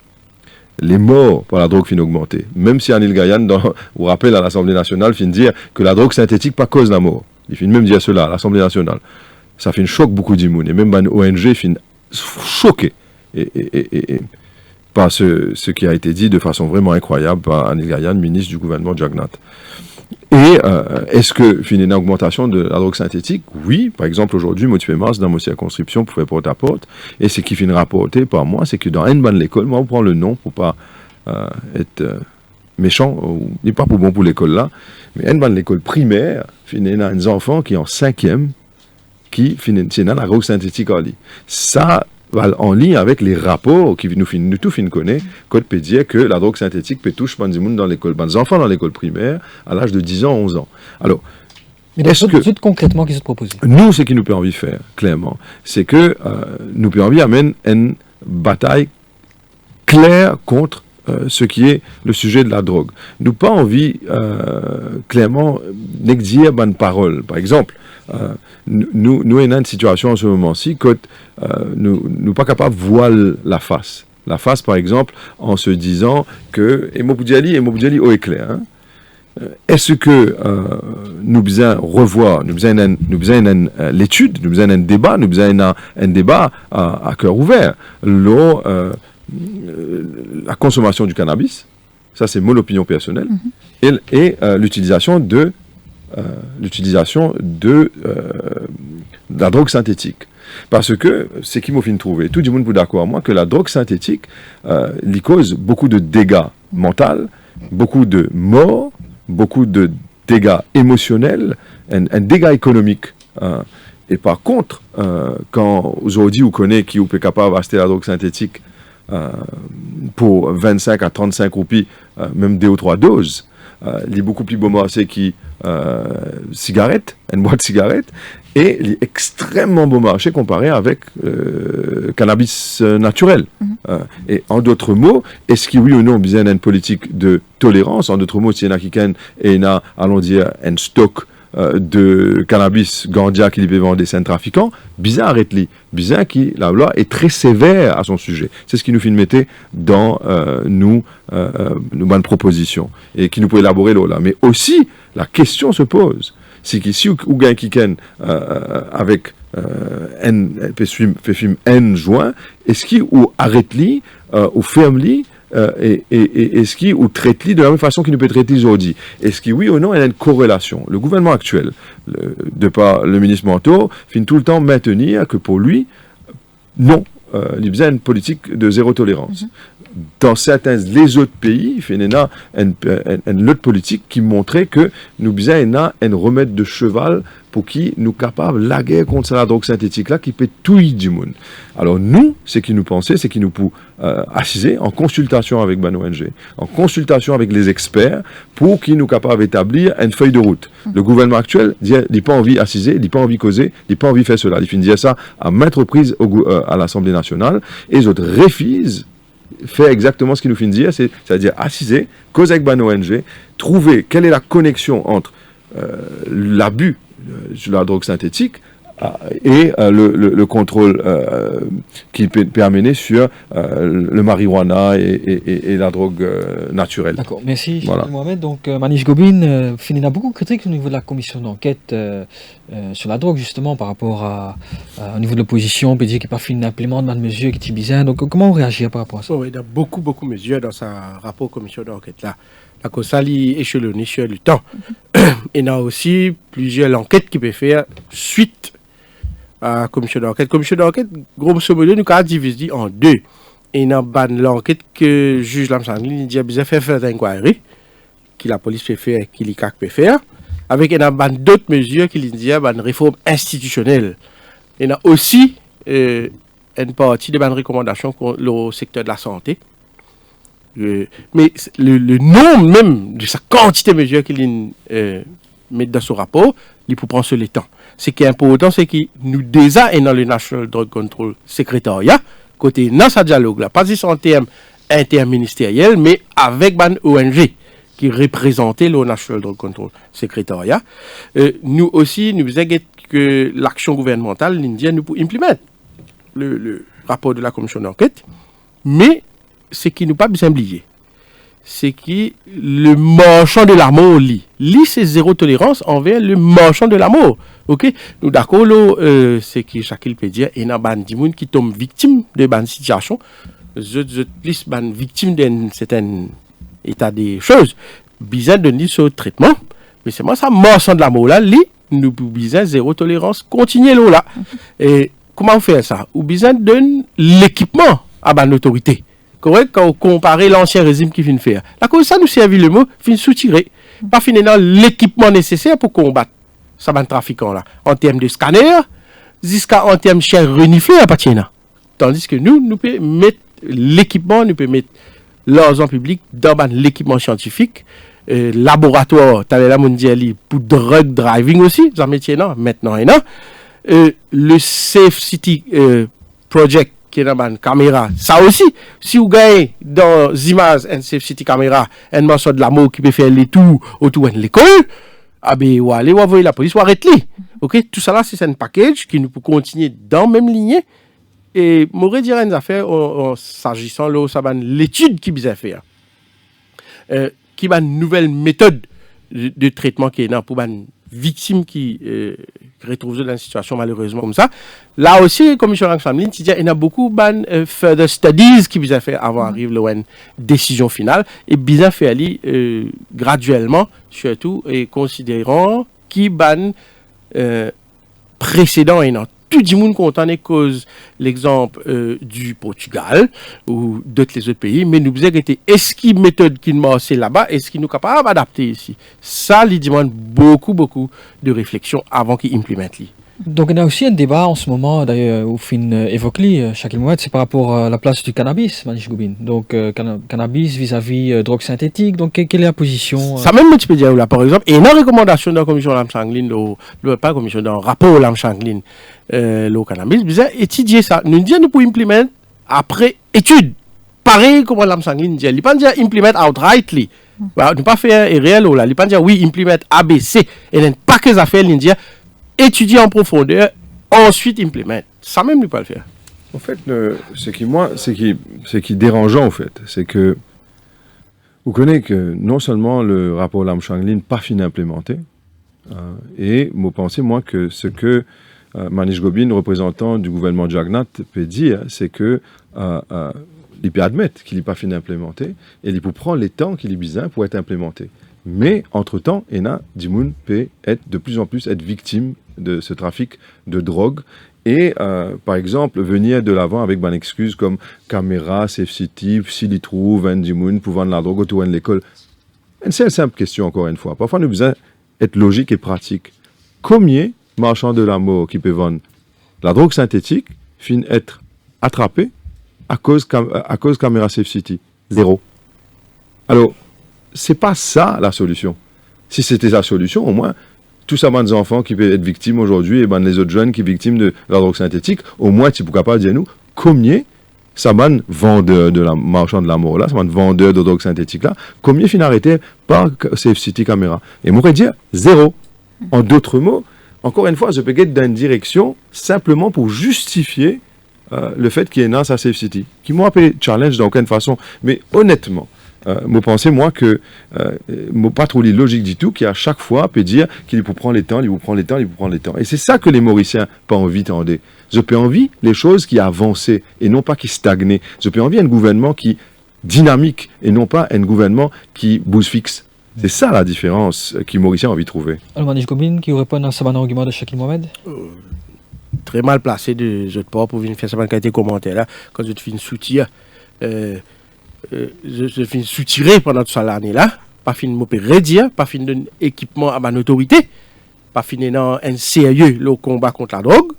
Les morts par la drogue finit augmenter. Même si Anil Gayan, vous rappelez à l'Assemblée nationale, finit dire que la drogue synthétique pas cause la mort. Il finit même dire cela à l'Assemblée nationale. Ça fait une choc beaucoup d'immunes. Et même ONG finit choqué. Et par ce qui a été dit de façon vraiment incroyable par Anil Gayan, ministre du gouvernement Jagnat. Et est-ce que finit une augmentation de la drogue synthétique? Oui, par exemple aujourd'hui, moi tu fais mars dans ma circonscription pour faire porte-à-porte, et ce qui finit rapporté par moi, c'est que dans une bonne l'école, moi on prend le nom pour pas être méchant, ou n'est pas pour bon pour l'école là, mais une bonne l'école primaire, finit dans des enfants qui en 5e, qui finissent dans la drogue synthétique en lit. Ça en lien avec les rapports qui nous tout fin connaît, qu'on peut dire que la drogue synthétique peut toucher dans l'école, des enfants dans l'école primaire à l'âge de 10 ans, 11 ans. Alors, mais est-ce que concrètement qui se propose? Nous, ce qui nous peut envie faire, clairement, c'est que nous peut envie amène une bataille claire contre ce qui est le sujet de la drogue. Nous pas envie clairement d'exir bonne parole. Par exemple, nous avons une situation en ce moment-ci que nous pas capables de voir la face. La face, par exemple, en se disant que Emoboudjali au éclair. Hein? Est-ce que nous besoin revoir, nous besoin l'étude, nous besoin un débat, nous besoin un débat à cœur ouvert. La consommation du cannabis, ça c'est mon opinion personnelle, et l'utilisation de la drogue synthétique. Parce que, c'est qui m'a fait trouver, tout le monde peut d'accord avec moi, que la drogue synthétique, lui cause beaucoup de dégâts mentaux, beaucoup de morts, beaucoup de dégâts émotionnels, un dégât économique. Et par contre, quand aujourd'hui vous connaissez qui vous est capable d'acheter la drogue synthétique pour 25 à 35 roupies, même 2 ou 3 doses, il est beaucoup plus bon marché qui cigarette, une boîte de cigarette, et il est extrêmement bon marché comparé avec cannabis naturel. Et en d'autres mots, est-ce qu'il oui ou non besoin d'une politique de tolérance? En d'autres mots, si il y en a qui a, allons dire, un stock de cannabis gandia qui peut vendre des scènes trafiquants, bizarre arrête-li. Bizarre qui, la loi est très sévère à son sujet. C'est ce qui nous fait mettre dans nos bonnes propositions et qui nous peut élaborer là. Mais aussi, la question se pose. C'est qu'ici, ou gain qui avec fait film N juin, est-ce qu'il ou arrête-li, ou ferme-li, et est-ce qu'il ou traite-li de la même façon qu'il nous peut traiter aujourd'hui? Est-ce qu'il, oui ou non, il y a une corrélation? Le gouvernement actuel, de par le ministre Manteau, finit tout le temps maintenir que pour lui, non, il faisait une politique de zéro tolérance. dans les autres pays, il y a une autre politique qui montrait que nous avons un remède de cheval pour qui nous capables la guerre contre la drogue synthétique là qui peut tuer du monde. Alors nous, ce qui nous pensait, c'est qu'il nous peut assiser en consultation avec ban ONG, en consultation avec les experts pour qu'ils nous capables d'établir une feuille de route. Le gouvernement actuel dit il n'a pas envie d'assiser, il n'a pas envie de causer, il n'a pas envie de faire cela. Il finit dire ça à maintes reprises à l'Assemblée nationale et les autres refusent faire exactement ce qu'il nous fait dire, c'est-à-dire assiser, causer avec ban ONG, trouver quelle est la connexion entre l'abus sur la drogue synthétique et le contrôle qui peut amener sur le marijuana et la drogue naturelle. D'accord, merci voilà. Mohamed. Donc Manish Gobin, il y a beaucoup de critiques au niveau de la commission d'enquête sur la drogue justement par rapport au niveau de l'opposition, on peut dire qu'il n'a pas fini d'implémenter de mesures qui sont bizarres. Donc comment on réagit par rapport à ça? Oui, il y a beaucoup de mesures dans sa rapport commission d'enquête là. La COSA est échelonnée sur le temps. Il y a aussi plusieurs enquêtes qui peuvent faire suite à la commission d'enquête. La commission d'enquête, grosso modo, nous avons divisé en deux. Il y a l'enquête que le juge Lamsanglin dit qu'il a faire d'inquiry, que la police peut faire, que l'ICAC peut faire, avec d'autres mesures qu'il dit une réforme institutionnelle. Il y a aussi une partie des recommandations pour le secteur de la santé. Mais le nombre même de sa quantité de mesures qu'il met dans ce rapport, il peut prendre sur le temps. Ce qui est important, c'est qu'il nous déjà est dans le National Drug Control Secretariat, côté dans ce dialogue-là, pas juste en termes interministériels, mais avec ban ONG qui représentait le National Drug Control Secretariat. Nous aussi, nous faisons que l'action gouvernementale indienne nous pour implémenter le rapport de la commission d'enquête, mais ce qui nous pas besoin oublier, c'est que le marchand de la mort c'est zéro tolérance envers le marchand de la mort. Ok, nous d'accord c'est que chacun peut dire il y a des gens qui tombent victimes de cette situation, je plus victimes d'un certain état des choses, besoin de donner ce traitement, mais c'est moi ça marchand de la mort là, nous besoin zéro tolérance, continuer là. Et comment on fait ça? Ou besoin de l'équipement à l'autorité. Correct, quand on compare l'ancien régime qui vient de faire. La cause ça nous servit le mot, fin soutirer. Pas finir l'équipement nécessaire pour combattre ça ban trafiquant là. En termes de scanner, jusqu'à en termes de chair reniflée à partir là. Tandis que nous pouvons mettre l'équipement, nous pouvons mettre l'argent public dans l'équipement scientifique, laboratoire, t'as la mondiale pour drug driving aussi, ça métier là, maintenant et là. Le Safe City Project qui est dans une caméra. Ça aussi, si vous gagnez dans les images une Safe City caméra, un morceau de l'amour qui peut faire les tours autour de l'école, ah ben, ou aller, ou envoyer la police, ou arrêter. Ok, tout ça là, c'est un package qui nous peut continuer dans la même lignée. Et, m'aurait dire une affaire, en s'agissant là, ça va l'étude qui bisa faire. Qui va une nouvelle méthode de traitement qui est là pour une victime qui retrouve dans une situation malheureusement comme ça. Là aussi, comme M. Rangsamlin, il y a beaucoup de further studies qui bisa faire avant d'arriver à une décision finale et bisa faire graduellement, surtout, et considérant qui ban précédent et non. Tout le monde content cause l'exemple du Portugal ou d'autres les autres pays, mais nous avons été est-ce qu'il y a une méthode qui nous marche là-bas, est-ce qu'il nous est capable d'adapter ici? Ça, il demande beaucoup de réflexion avant qu'il implémente. Donc il y a aussi un débat en ce moment, d'ailleurs, au fin évoqué, chaque mois, c'est par rapport à la place du cannabis, Manish Gobin. Donc cannabis vis-à-vis drogue synthétique, donc quelle est la position Ça même, tu peux dire là, par exemple, et une recommandation dans la commission Lamsanglin, pas commission, dans le rapport Lamsanglin, le cannabis, vous avez étudié ça. Nous disons nous pour implémenter après étude. Pareil comme Lamsanglin dit, il ne pas dire implement outrightly. Ne pas faire réel là, il ne pas dire oui, implement ABC. Et il n'y a pas que ça fait, il dit étudier en profondeur, ensuite implémenter. Ça même, ne pas le faire. En fait, ce qui est dérangeant, en fait, c'est que vous connaissez que non seulement le rapport Lamsanglin n'est pas fini d'implémenter, et vous pensez, moi, que ce que Manish Gobin, représentant du gouvernement de Jagannath, peut dire, c'est que il peut admettre qu'il n'est pas fini d'implémenter, et il peut prendre les temps qu'il est besoin pour être implémenté. Mais, entre-temps, des gens peut être de plus en plus être victime de ce trafic de drogue et, par exemple, venir de l'avant avec une excuse comme caméra, safe city, s'il y trouve, un dimoun, pour vendre la drogue autour de l'école. C'est une simple question, encore une fois. Parfois, nous avons besoin d'être logique et pratique. Combien de marchands de la mort qui peuvent vendre la drogue synthétique finissent être attrapés à cause caméra safe city? 0. Alors, c'est pas ça la solution. Si c'était la solution, au moins, tous ces enfants qui peuvent être victimes aujourd'hui et les autres jeunes qui sont victimes de la drogue synthétique, au moins, tu pourras pas dire nous combien ça vendeur de la marchand de la mort là, ça vendeur de drogue synthétique là, combien finissent arrêtés par Safe City Caméra? Et moi, je dire 0. En d'autres mots, encore une fois, je peux être dans une direction simplement pour justifier le fait qu'il y ait un à Safe City, qui m'a appelé challenge d'aucune façon. Mais honnêtement, je pense moi que pas trop logique du tout, qui à chaque fois peut dire qu'il vous prend les temps, il vous prend les temps, il vous prend les temps. Et c'est ça que les Mauriciens pas envie d'entendre. Je peux envie les choses qui avancent et non pas qui stagnent. Je peux envie un gouvernement qui dynamique et non pas un gouvernement qui bouge fixe. C'est ça la différence que les Mauriciens ont envie de trouver. Alors, Manish Gobin, qui répond à ce argument de Shakil Mohamed? Très mal placé de je pas pour venir faire ça qualité commentaire là quand je te fais une soutien je finis soutirer pendant toute l'année là, pas fin de m'opérer dire, pas fin d'un équipement à ma autorité, pas fin dans un sérieux le combat contre la drogue,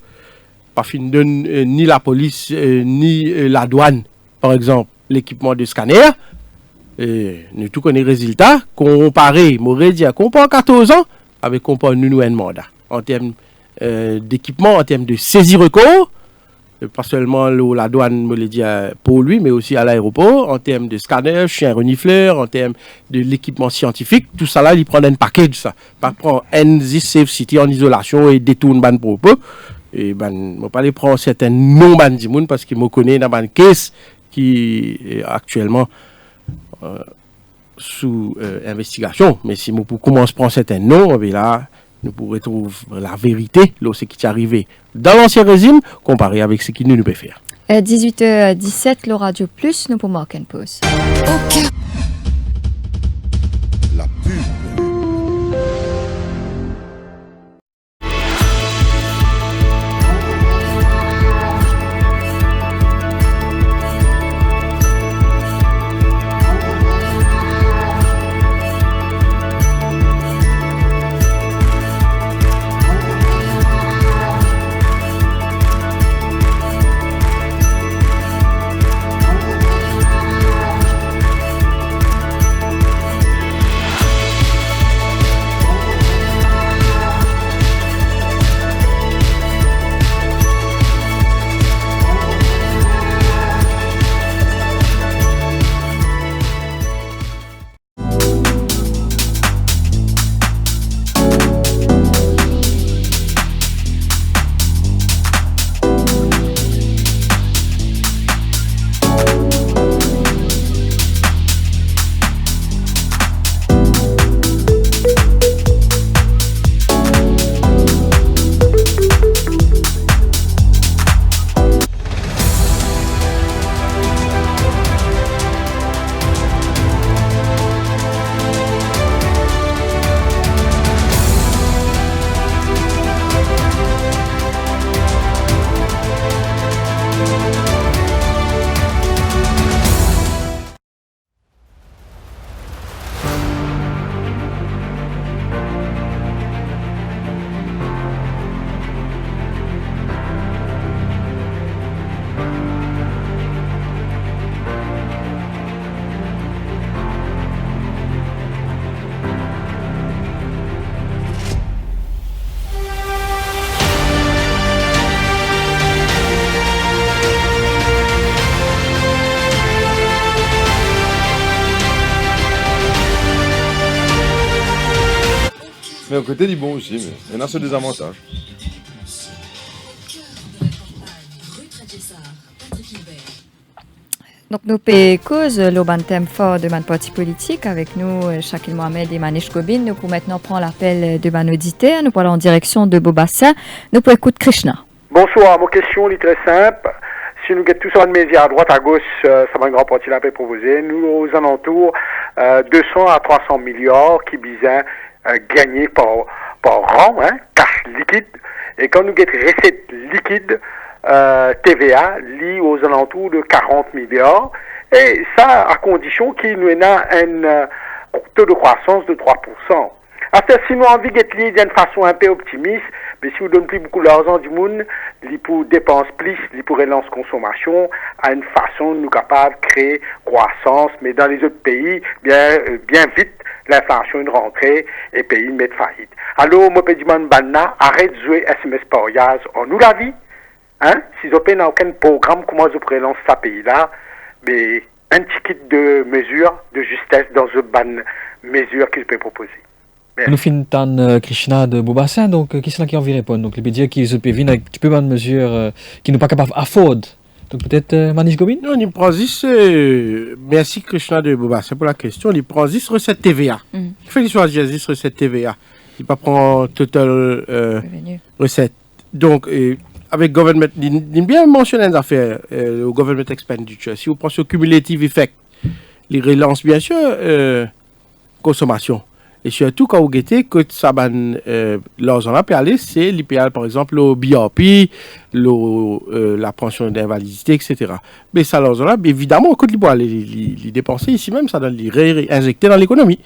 pas fin de ni la police ni la douane par exemple l'équipement de scanner. Nous tout connaissons les résultats comparé m'aurait dit comparé 14 ans avec comparé nous un mandat en termes d'équipement, en termes de saisie recours. Pas seulement la douane me l'a dit pour lui, mais aussi à l'aéroport, en termes de scanner, chien renifleur, en termes de l'équipement scientifique, tout ça là, il prend un paquet de ça. Pas prendre NZ Safe City en isolation et détourne ban propos. Et je pas les prendre certains non-ban dimoun parce qu'il me connaît dans une caisse qui est actuellement sous investigation. Mais si je commence à prendre certains noms, là, nous pourrons trouver la vérité, là, ce qui est arrivé dans l'ancien régime, comparé avec ce qu'il nous peut faire. 18h17, le Radio Plus, nous pouvons marquer une pause. La pub. Mais au côté du bon aussi, mais il y en a ce désavantage. Donc, nous payons cause le thème fort de mon parti politique avec nous, Shakil Mohamed et Manish Gobin. Nous pouvons maintenant prendre l'appel de mon auditeur. Nous parlons en direction de Beaubassin. Nous pouvons écouter Krishna. Bonsoir, ma question est très simple. Si nous mettons tout ça de médias à droite, à gauche, ça va un grand parti là peut proposer. Nous, aux alentours, 200 à 300 milliards qui visent gagner par rang, cash liquide. Et quand nous avons recette liquide, TVA, liée aux alentours de 40 milliards, et ça à condition qu'il nous ait un taux de croissance de 3%. Alors, si nous avons envie d'être liés d'une façon un peu optimiste, mais si vous donnez plus beaucoup d'argent du monde, il pour dépense plus, il pour relance consommation, à une façon nous capables de créer croissance, mais dans les autres pays, bien vite, l'inflation est rentrée et pays mettent faillite. Alors, moi, je dis, arrête de jouer SMS par Yaz, on nous la vie, hein? Si vous n'avez aucun programme, comment vous relancer ce pays-là, mais un petit kit de mesures, de justesse dans une bonne mesure qu'il peut proposer. Nous finissons Krishna de Bobassin, donc qui est-ce qui a envie de répondre? Donc, les médias qui se peuvent venir avec un petit peu de mesures qui ne sont pas capables d'afford. Donc, peut-être Manish Gobin? Non, il prend juste. Merci Krishna de Bobassin pour la question. Il prend juste recette TVA. Il fait l'histoire de juste recette TVA. Il ne pas prendre total recette. Donc, avec government, il bien mentionné une affaire, au government expenditure. Si vous prenez ce cumulative effect, il relance bien sûr consommation. Et surtout, quand vous guettez que ça l'argent là peut aller, c'est l'IPL, par exemple, le BRP, la pension d'invalidité, etc. Mais ça, l'argent là, évidemment, quand il peut aller les dépenser ici même, ça doit les réinjecter dans l'économie.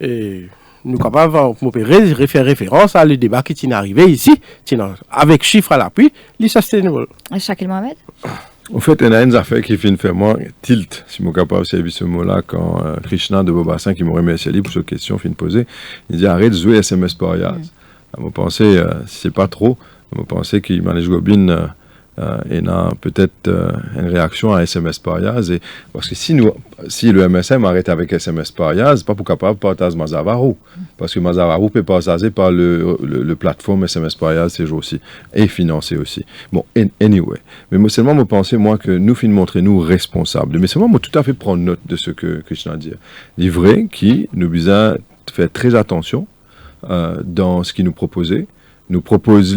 Et nous sommes capables de faire référence à le débat qui est arrivé ici, avec chiffres à l'appui, les sustainable. Shakil Mohamed? En fait, il y a une affaire qui finit faire moi tilt, si je suis capable de servir ce mot-là, quand Krishna de Bobassin, qui me remercie pour cette question, finit de poser, il dit arrête de jouer SMS par Yaz. Je pensais, c'est pas trop, je pensais qu'il Manish Gobin il a peut-être une réaction à SMS par Yaz. Parce que si le MSM arrête avec SMS par Yaz, pas pour capable de partager Mazavaru. Parce que Mazavaru peut partager par le plateforme SMS par Yaz ces jours-ci. Et financer aussi. Bon, anyway. Mais moi, seulement, je pensais, moi, que nous finissons montrer nous responsables. Mais seulement, moi, tout à fait prendre note de ce que Krishna dit. Il est vrai qui nous besoin de faire très attention dans ce qu'il nous proposait. Nous propose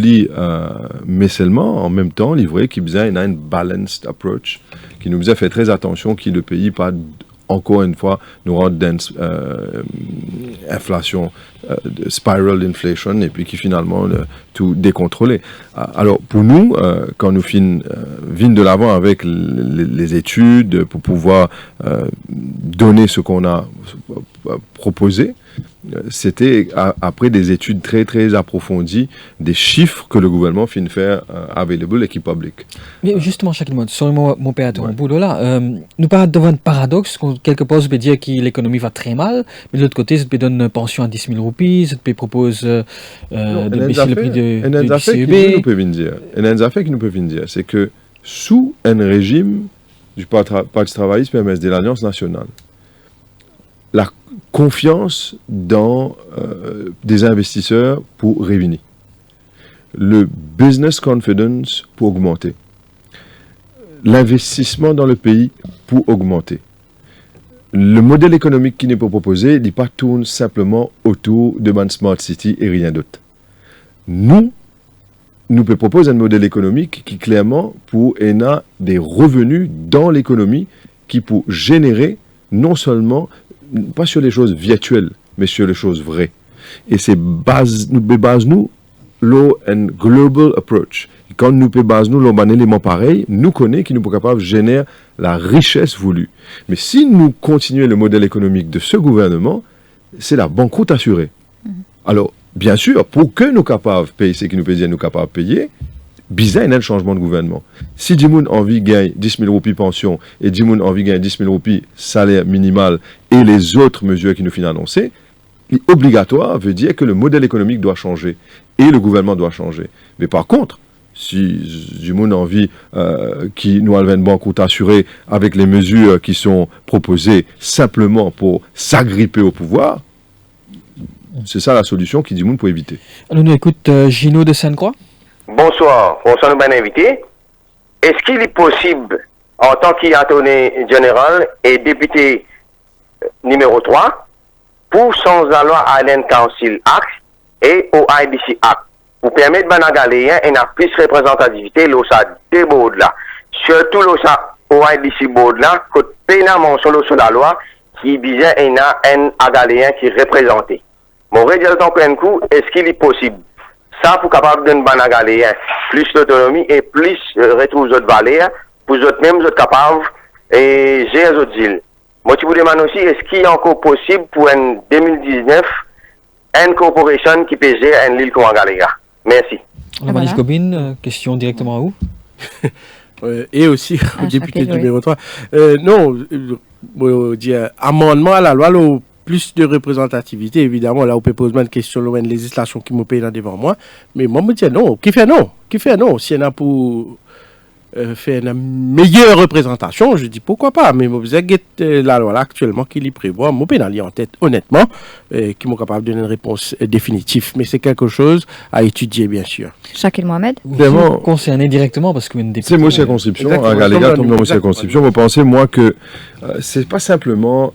mais seulement en même temps, livré qui besoin une balanced approach, qui nous besoin fait très attention, qui le pays pas encore une fois nous rend dans inflation, spiral inflation, et puis qui finalement tout décontrôlé. Alors pour nous, quand nous venons de l'avant avec les études pour pouvoir donner ce qu'on a proposé, c'était après des études très très approfondies, des chiffres que le gouvernement finit de faire available et qui public. Mais justement, chaque mois, sur mon père à boulot là, nous parlons devant un paradoxe, quelque part, je peux dire que l'économie va très mal, mais de l'autre côté, je peux donner une pension à 10 000 roupies, je peux proposer de baisser le prix du CEB. Une affaire qui nous peut dire, c'est que sous un régime du Parti travailliste PMS de l'Alliance nationale, la confiance dans des investisseurs pour revenir. Le business confidence pour augmenter. L'investissement dans le pays pour augmenter. Le modèle économique qui n'est pas proposé, il n'est pas tourne simplement autour de Man Smart City et rien d'autre. Nous peut proposer un modèle économique qui clairement pour a des revenus dans l'économie qui pour générer non seulement pas sur les choses virtuelles, mais sur les choses vraies. Et c'est nous un global approach. Et quand nous basons un élément pareil, nous connaissons qu'il nous est capable de générer la richesse voulue. Mais si nous continuons le modèle économique de ce gouvernement, c'est la banqueroute assurée. Alors, bien sûr, pour que nous soyons capables de payer ce qui nous paye, nous capables de payer, bizarre, il y a un changement de gouvernement. Si Dimoun envie de gagner 10 000 roupies pension et Dimoun envie de gagner 10 000 roupies salaire minimal et les autres mesures qui nous finissent annoncer, obligatoire veut dire que le modèle économique doit changer et le gouvernement doit changer. Mais par contre, si Dimoun a envie qui nous enlève une banque assurée avec les mesures qui sont proposées simplement pour s'agripper au pouvoir, c'est ça la solution qui Dimoun pour éviter. Alors nous écoute Gino de Sainte-Croix. Bonsoir, nous bien invité. Est-ce qu'il est possible, en tant qu'attorney général et député numéro 3, pour changer la loi Island Council Act et au IDC Act, pour permettre aux Galéens une plus de représentativité dans ces boards-là, surtout au IDC board-là, que pénalement sur la loi qui visait un Galéen qui représentait. Mon rédiateur coup, est-ce qu'il est possible Ça, pour capable de donner à Galéen plus d'autonomie et plus retrouver les autres valeurs, pour les autres mêmes, les autres capables et gérer les autres îles. Moi, je vous demande aussi, est-ce qu'il est encore possible pour en 2019 une corporation qui peut gérer une île comme Galéga? Merci. Alors, Manis Gobin, question directement à vous. Et aussi au député numéro 3. Non, dire amendement à la loi, là, plus de représentativité, évidemment, là, on peut poser une question, là, une législation qui me paye là devant moi. Mais moi, je me dis non. Qui fait non? Qui fait non? Si y en a pour faire une meilleure représentation, je dis pourquoi pas. Mais vous avez la loi là, actuellement qui l'y prévoit, moi, je peux en tête, honnêtement, qui m'ont capable de donner une réponse définitive. Mais c'est quelque chose à étudier, bien sûr. Shakil Mohamed. Vraiment concerné directement parce que c'est moi circonscription, à Galéga, tombe dans ma circonscription. Vous pensez, moi, que c'est pas simplement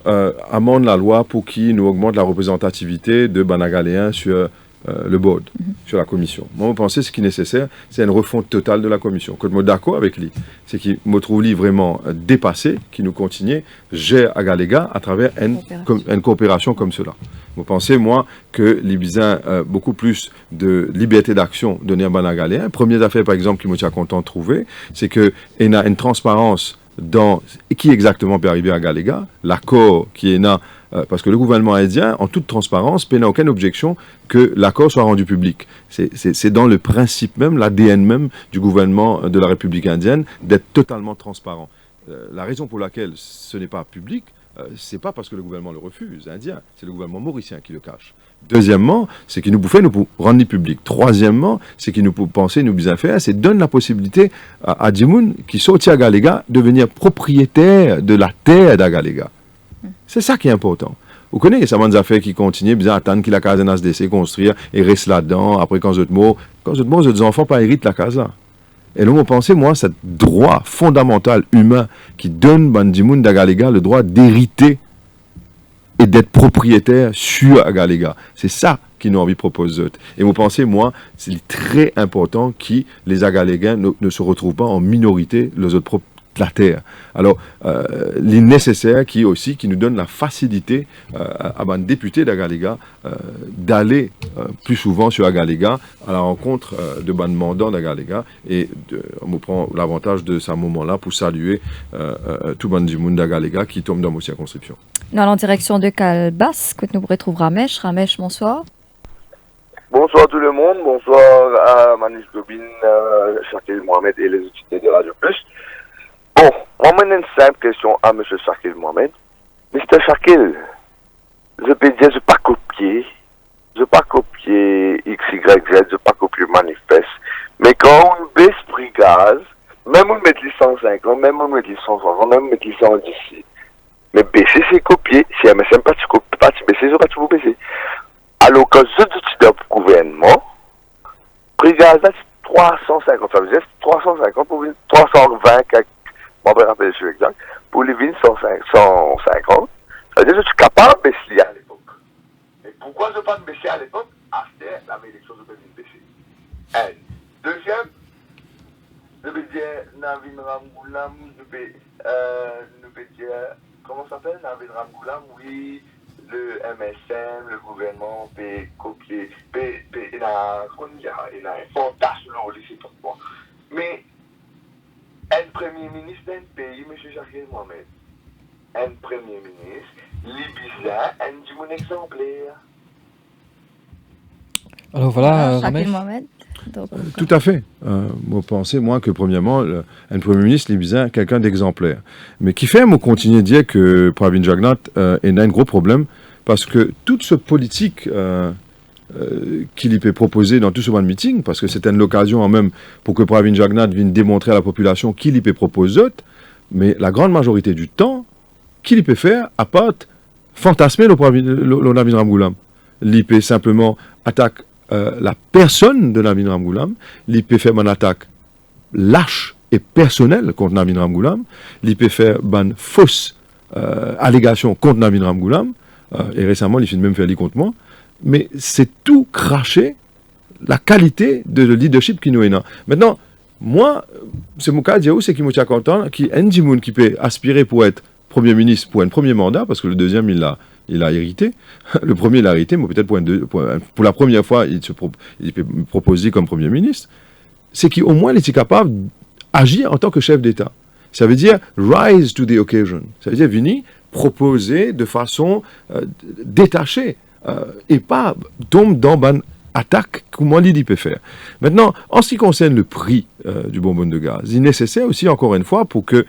amende la loi pour qui nous augmente la représentativité de Banagaléens sur le board, sur la commission. Moi, vous pensez, ce qui est nécessaire, c'est une refonte totale de la commission. Que je suis d'accord avec lui, c'est qu'il me trouve lui vraiment dépassé, qui nous continue, gère à Galéga à travers une coopération comme cela. Vous pensez, moi, que les besoin beaucoup plus de liberté d'action donnée à Banagaléen. Première affaire, par exemple, qui me tient content de trouver, c'est qu'il y a une transparence dans qui exactement peut arriver à Galéga, l'accord qui est là, parce que le gouvernement indien, en toute transparence, n'a aucune objection que l'accord soit rendu public. C'est dans le principe même, l'ADN même du gouvernement de la République indienne, d'être totalement transparent. La raison pour laquelle ce n'est pas public, c'est pas parce que le gouvernement le refuse, indien, c'est le gouvernement mauricien qui le cache. Deuxièmement, c'est qu'il nous pouvait nous rendre public. Troisièmement, c'est qu'il nous pensait nous bien faire, c'est donne la possibilité à Djimoun qui sortit à Galéga de devenir propriétaire de la terre d'Agaléga. C'est ça qui est important. Vous connaissez ça, des affaires qui continuent, bien attendre que la case NSDC construire et reste là-dedans. Après, quand vous êtes mort, les enfants pas héritent la case là. Et donc, vous pensez, moi, ce droit fondamental humain qui donne Bandimoun d'Agaléga le droit d'hériter et d'être propriétaire sur Agaléga. C'est ça qui nous envie de proposer. Et vous pensez, moi, c'est très important que les Agalégains ne se retrouvent pas en minorité les autres la terre. Alors, il est nécessaire qui nous donne la facilité à un député d'Agaléga d'aller plus souvent sur Agaléga à la rencontre de ban mandants d'Agaléga et on me prend l'avantage de ce moment-là pour saluer tout le monde d'Agaléga qui tombe dans ma circonscription. Nous allons en direction de Calbas, que nous retrouvons Ramesh. Ramesh, bonsoir. Bonsoir tout le monde, bonsoir à Manis Gobin, Shakil Mohamed et les autorités de Radio Plus. Bon, on mène une simple question à M. Shakil Mohamed. Mr. Shakil, je peux dire, je ne pas copier X, Y, Z, je ne pas copier manifeste. Mais quand on baisse prix gaz, même on met 150, même on met 160, même on met 110. Mais baisser, c'est copier. Si MSM pas tu copies, pas tu baisser, je pas tu vous baisser. Alors, quand je dis dans le gouvernement, prix gaz, c'est 350, ça veut dire 350 pour 320, je me rappelle le chiffre exact, pour les vignes 150, ça veut dire que je suis capable de baisser à l'époque. Et pourquoi je ne peux pas baisser à l'époque? Après la élection, je peux baisser. Un. Deuxième, je peux dire, Navin Ramgoulam, je peux dire, comment ça s'appelle, Navin Ramgoulam, oui, le MSM, le gouvernement peut copier, il a un fantasme là, c'est pour moi. Mais, un premier ministre d'un pays, M. Shakil Mohamed, un premier ministre, l'Ibiza, un du mon exemplaire. Alors voilà, Shakil Mohamed. Tout à fait. Vous pensez, moi, que premièrement, un Premier ministre libyen, quelqu'un d'exemplaire. Mais qui fait, moi, continuer de dire que Pravin Jagnnath a un gros problème, parce que toute ce politique qu'il peut proposer dans tout ce meeting, parce que c'était une occasion en même pour que Pravin Jagnnath vienne démontrer à la population qu'il peut proposer, mais la grande majorité du temps, qu'il peut faire, à part fantasmer le Navin Ramgoulam. Il peut simplement attaquer la personne de Navin Ramgoulam, il peut faire une attaque lâche et personnelle contre Navin Ramgoulam, il peut faire une fausse allégation contre Navin Ramgoulam, et récemment, il fait même faire contre moi, mais c'est tout cracher la qualité de leadership qui nous est là. Maintenant, moi, c'est mon cas, c'est qui me tient content, qui est un qui peut aspirer pour être Premier ministre pour un premier mandat, parce que le deuxième, il l'a il a hérité. Le premier, il a hérité, mais peut-être pour la première fois, il peut proposer comme Premier ministre. C'est qu'au moins, il était capable d'agir en tant que chef d'État. Ça veut dire rise to the occasion. Ça veut dire venir proposer de façon détachée et pas tomber dans une attaque comment l'idée peut faire. Maintenant, en ce qui concerne le prix du bonbonne de gaz, il est nécessaire aussi, encore une fois, pour que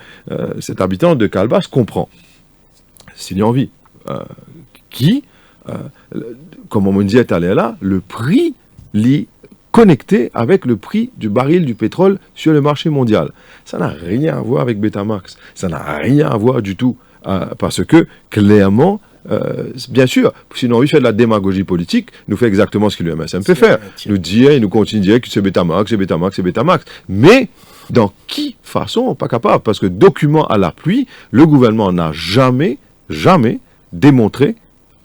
cet habitant de Calbas comprenne, s'il a envie, comme on me disait tout à l'heure là, le prix l'est connecté avec le prix du baril du pétrole sur le marché mondial. Ça n'a rien à voir avec Betamax. Ça n'a rien à voir du tout. Parce que, clairement, bien sûr, si nous fait de la démagogie politique, nous fait exactement ce que le MSM peut faire. Nous dire et nous continue de dire que c'est Betamax, c'est Betamax, c'est Betamax. Mais, dans quelle façon, pas capable? Parce que, document à l'appui, le gouvernement n'a jamais démontré,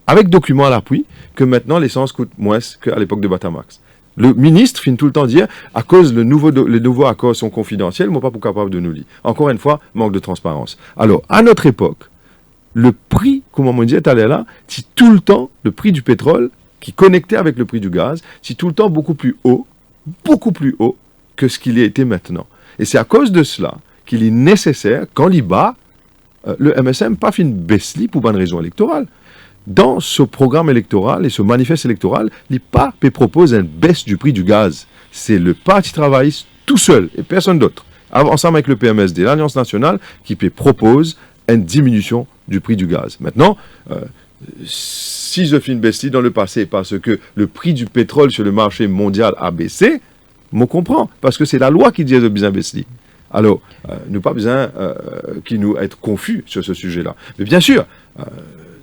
avec document à l'appui, que maintenant l'essence coûte moins qu'à l'époque de Betamax. Le ministre finit tout le temps dire, à cause les nouveaux accords sont confidentiels, moi pas pour capable de nous lire. Encore une fois, manque de transparence. Alors, à notre époque, le prix, comme on me disait tout à l'heure là, c'est tout le temps le prix du pétrole qui connecté avec le prix du gaz, c'est tout le temps beaucoup plus haut que ce qu'il a été maintenant. Et c'est à cause de cela qu'il est nécessaire, quand il bat, le MSM pas fait une baisse pour bonne raison électorale. Dans ce programme électoral et ce manifeste électoral, l'IPA propose une baisse du prix du gaz. C'est le Parti travailliste tout seul et personne d'autre, ensemble avec le PMSD, l'Alliance nationale, qui propose une diminution du prix du gaz. Maintenant, si je fais une baisse dans le passé parce que le prix du pétrole sur le marché mondial a baissé, je comprends, parce que c'est la loi qui dit de bien baisser. Alors, nous pas besoin qu'il nous être confus sur ce sujet-là. Mais bien sûr,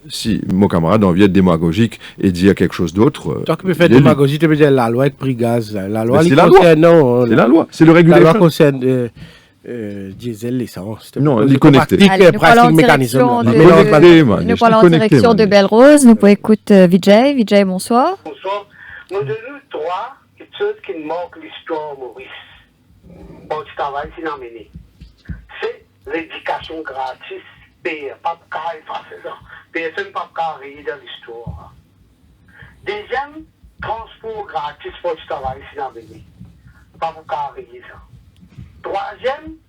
si mon camarade a envie d'être démagogique et dire quelque chose d'autre... Tant que tu peux faire démagogie, tu peux dire la loi avec prix gaz. La loi, c'est la loi. Non, c'est la loi. C'est le régulateur. La loi concerne diesel, l'essence. Non, il est connecté. Nous parlons en direction de Belle Rose. Nous pouvons écouter Vijay. Vijay, bonsoir. Bonsoir. Nous donnons trois choses qui nous manquent l'histoire Maurice. Bon, tu travailles, c'est l'amener. C'est l'éducation gratis. Pas de cas effacer ça. Personne pas carré dans l'histoire. Deuxième, transport gratis pour le travail, c'est l'amener. Pas pour carré ça. Troisième,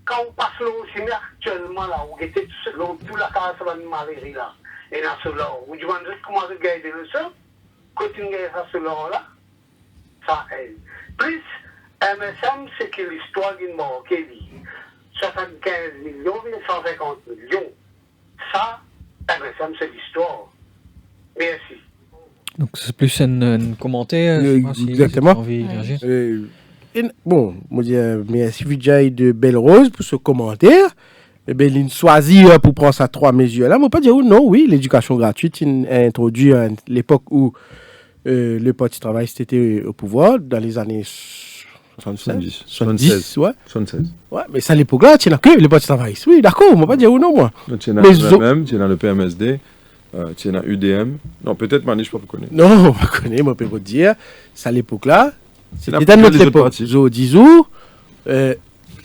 quand on passe le cinéma actuellement là, où était tout la case va nous malérer là, et dans ce là, où tu vas juste commencer à gagner le sang, continuer à ce là, ça aide. Plus, MSM, c'est que l'histoire d'une mort qui est 75 millions, 150 millions. Ça, MSM, c'est l'histoire. Merci. Donc c'est plus un commentaire. Exactement. Bon, moi je dis merci Vijay de Belle Rose pour ce commentaire. Eh bien, il choisit pour prendre ces trois mesures-là. Moi, pas dire non, oui, l'éducation gratuite a introduit à l'époque où le Parti travailliste était au pouvoir, dans les années 70, ouais. 76. Ouais, mais ça, à l'époque-là, tu n'as que le Parti travailliste. Oui, d'accord, moi, pas dire non, moi. Tu n'as le PMSD. Tu as UDM. Non, peut-être Mani, je ne peux pas connaître. Non, je ne connais, moi, je peux pas dire. C'est à l'époque-là. C'était dans notre époque. Je dis,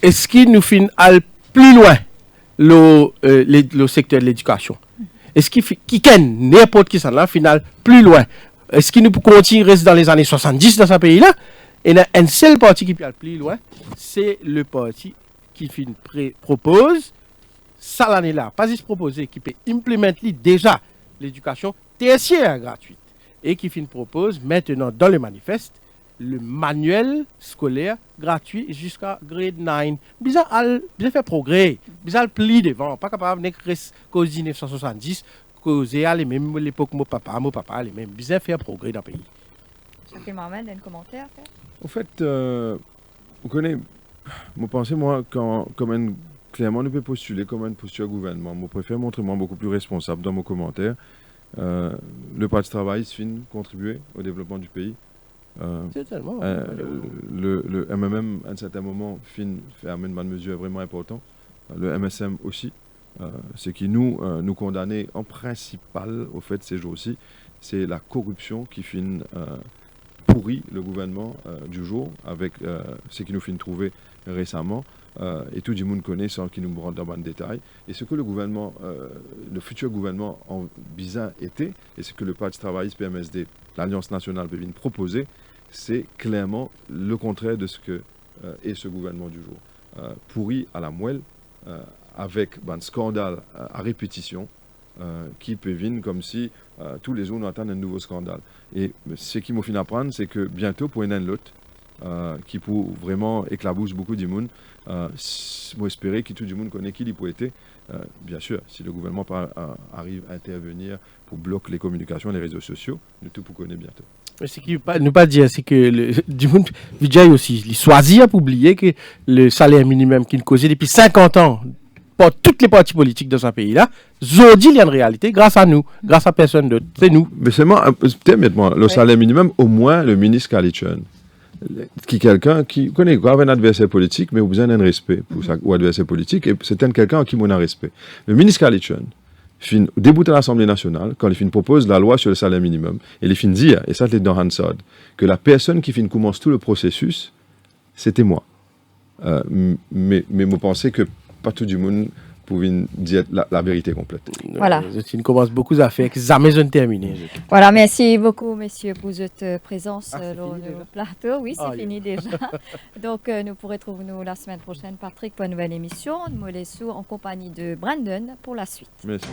est-ce qu'il nous fait aller plus loin le secteur de l'éducation? Est-ce qu'il ken n'importe qui ça là, final, plus loin? Est-ce qu'il nous peut continuer à rester dans les années 70 dans ce pays-là? Et il y a un seul parti qui peut aller plus loin, c'est le parti qui propose, ça l'année-là, pas juste proposer, qui peut implémenter déjà l'éducation tertiaire gratuite. Et qui propose maintenant dans le manifeste le manuel scolaire gratuit jusqu'à grade 9. Bizarre fait progrès, bizarre pli devant, pas capable de cause 1970, causer à même l'époque mon papa, les mêmes, bizarre faire progrès dans le pays. Jacques Mohamed, un commentaire? Au fait, vous connaissez, je pense moi, clairement, on peut postuler comme un posture gouvernement. Je préfère montrer moi beaucoup plus responsable dans mon commentaire. Le Parti travailliste fin contribuer au développement du pays. Le MMM, à un certain moment, fait amener une mesure vraiment importante. Le MSM aussi. Ce qui nous condamner en principal, au fait, ces jours-ci, c'est la corruption qui pourrit le gouvernement du jour avec ce qui nous fait trouver récemment. Et tout le monde connaît sans qu'il nous rentre dans le détail. Et ce que le gouvernement, le futur gouvernement en bizarre était, et ce que le Parti travailliste PMSD, l'Alliance nationale peut venir proposer, c'est clairement le contraire de ce que est ce gouvernement du jour. Pourri à la moelle, avec un scandale à répétition, qui peut venir comme si tous les jours nous attendent un nouveau scandale. Et ce qui m'a fait apprendre, c'est que bientôt, pour une autre, qui pour vraiment éclabousse beaucoup de monde, moi espérer que tout le monde connaît qui il peut être. Bien sûr, si le gouvernement arrive à intervenir pour bloquer les communications, les réseaux sociaux, nous tout pour connaître bientôt. Mais ce qui ne pas dire, c'est que du monde, Vijay aussi, il choisit à publier que le salaire minimum qu'il causait depuis 50 ans pour toutes les partis politiques dans ce pays-là, Zodi, il y a une réalité grâce à nous, grâce à personne d'autre. C'est nous. Mais seulement, peut-être le salaire minimum, au moins le ministre Kalitchen, qui est quelqu'un qui connaît quoi, un adversaire politique, mais a besoin d'un respect pour ça, ou adversaire politique, et c'est quelqu'un à qui on a respect. Le ministre Kalitchen, au début de l'Assemblée nationale, quand il propose la loi sur le salaire minimum, et il dit, et ça c'est dans Hansard, que la personne qui commence tout le processus, c'était moi. Mais je pensais que pas tout le monde pouvait dire la vérité complète. Voilà. Il commence beaucoup d'affaires qui jamais sont terminées. Voilà, merci beaucoup, messieurs, pour votre présence sur le plateau. Oui, c'est fini déjà. Donc, nous pourrons retrouver nous la semaine prochaine, Patrick, pour une nouvelle émission. Nous laissons en compagnie de Brandon pour la suite. Merci.